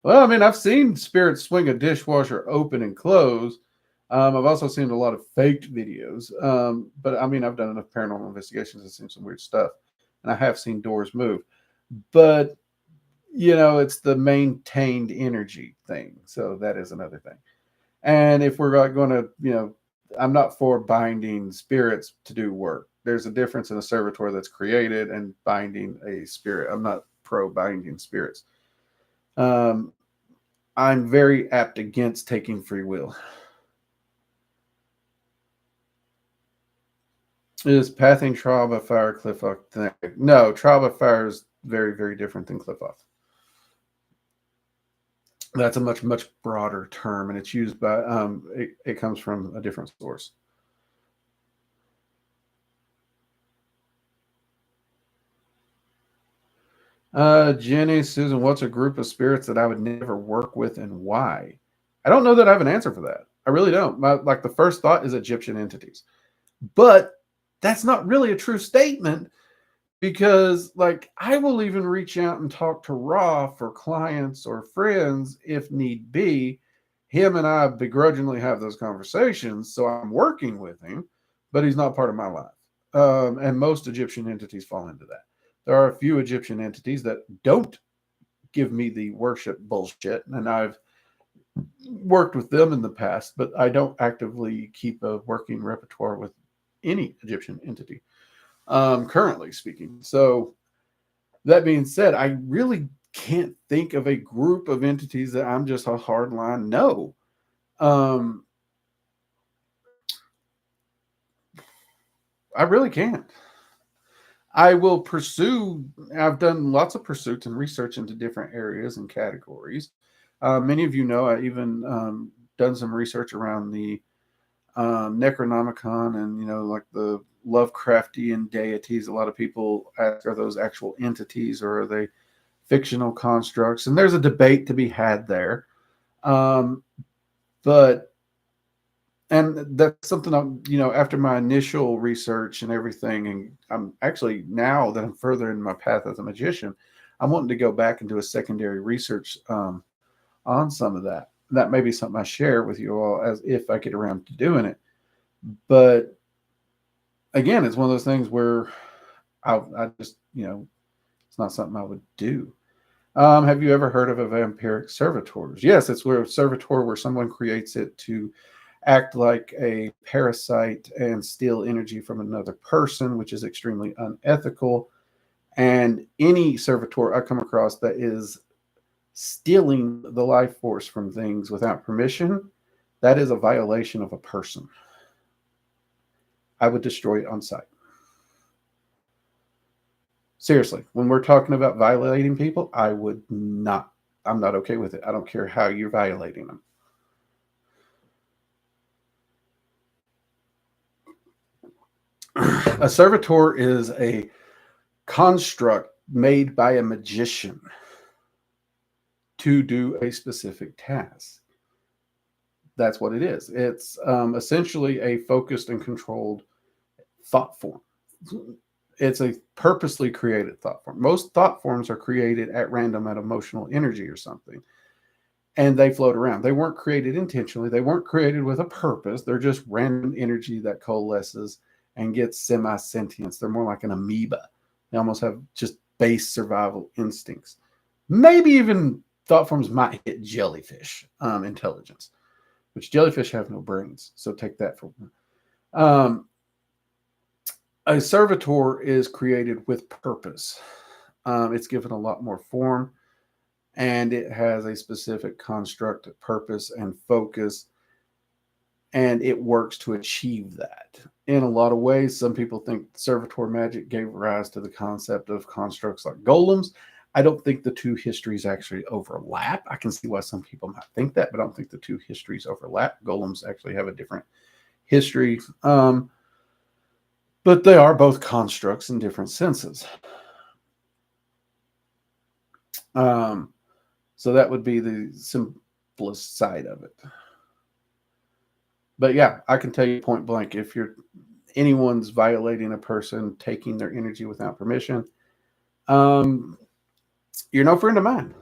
Speaker 1: Well, I mean, I've seen spirits swing a dishwasher open and close. I've also seen a lot of faked videos. But I mean, I've done enough paranormal investigations and seen some weird stuff. And I have seen doors move. But, it's the maintained energy thing. So that is another thing. And if we're going to, I'm not for binding spirits to do work. There's a difference in a servitor that's created and binding a spirit. I'm not pro binding spirits. Um, I'm very apt against taking free will. Is pathing trial by fire cliff off thing? No, trial by fire is very, very different than cliff off. That's a much, much broader term, and it's used by it comes from a different source. Jenny, Susan, what's a group of spirits that I would never work with and why? I don't know that I have an answer for that. I really don't. Like the first thought is Egyptian entities, but that's not really a true statement because, like, I will even reach out and talk to Ra for clients or friends if need be. Him and I begrudgingly have those conversations, so I'm working with him, but he's not part of my life. And most Egyptian entities fall into that. There are a few Egyptian entities that don't give me the worship bullshit, and I've worked with them in the past, but I don't actively keep a working repertoire with any Egyptian entity, currently speaking. So that being said, I really can't think of a group of entities that I'm just a hard line no. I really can't. I will pursue. I've done lots of pursuits and research into different areas and categories. Many of you know I even done some research around the Necronomicon and like the Lovecraftian deities. A lot of people ask, are those actual entities or are they fictional constructs? And there's a debate to be had there. But and that's something I'm, after my initial research and everything, and I'm actually, now that I'm further in my path as a magician, I'm wanting to go back and do a secondary research on some of that. That may be something I share with you all as if I get around to doing it. But again, it's one of those things where I just, it's not something I would do. Have you ever heard of a vampiric servitors? Yes, it's where a servitor, where someone creates it to act like a parasite and steal energy from another person, which is extremely unethical. And any servitor I come across that is stealing the life force from things without permission, that is a violation of a person. I would destroy it on sight. Seriously, when we're talking about violating people, I'm not okay with it. I don't care how you're violating them. A servitor is a construct made by a magician to do a specific task. That's what it is. It's essentially a focused and controlled thought form. It's a purposely created thought form. Most thought forms are created at random at emotional energy or something, and they float around. They weren't created intentionally. They weren't created with a purpose. They're just random energy that coalesces and gets semi-sentience. They're more like an amoeba. They almost have just base survival instincts. Maybe even thought forms might hit jellyfish intelligence, which jellyfish have no brains. So take that for a servitor is created with purpose. It's given a lot more form, and it has a specific construct, purpose, and focus, and it works to achieve that. In a lot of ways, some people think servitor magic gave rise to the concept of constructs like golems. I don't think the two histories actually overlap. I can see why some people might think that, but I don't think the two histories overlap. Golems actually have a different history. But they are both constructs in different senses. So that would be the simplest side of it. But yeah, I can tell you point blank, if anyone's violating a person, taking their energy without permission, you're no friend of mine.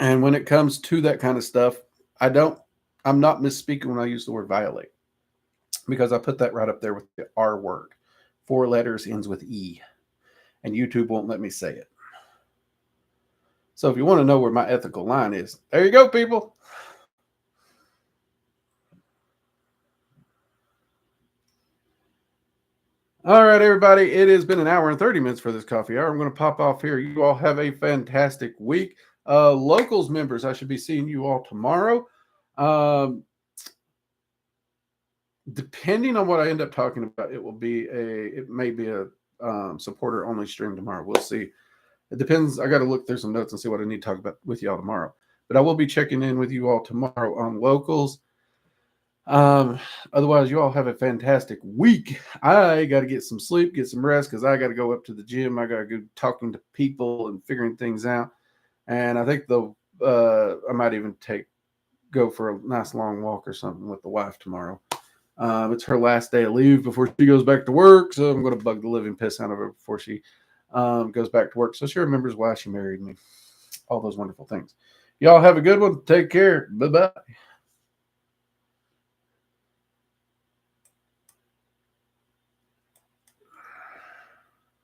Speaker 1: And when it comes to that kind of stuff, I'm not misspeaking when I use the word violate, because I put that right up there with the R word. 4 letters, ends with E, and YouTube won't let me say it. So if you want to know where my ethical line is, there you go, people. All right, everybody. It has been an hour and 30 minutes for this coffee hour. I'm going to pop off here. You all have a fantastic week. Locals members, I should be seeing you all tomorrow. Depending on what I end up talking about, it may be a supporter only stream tomorrow. We'll see. It depends. I got to look through some notes and see what I need to talk about with y'all tomorrow. But I will be checking in with you all tomorrow on locals. Otherwise, you all have a fantastic week. I got to get some sleep, get some rest, because I got to go up to the gym. I got to go talking to people and figuring things out. And I think I might even go for a nice long walk or something with the wife tomorrow. It's her last day of leave before she goes back to work, so I'm going to bug the living piss out of her before she goes back to work, so she remembers why she married me. All those wonderful things. Y'all have a good one. Take care. Bye-bye.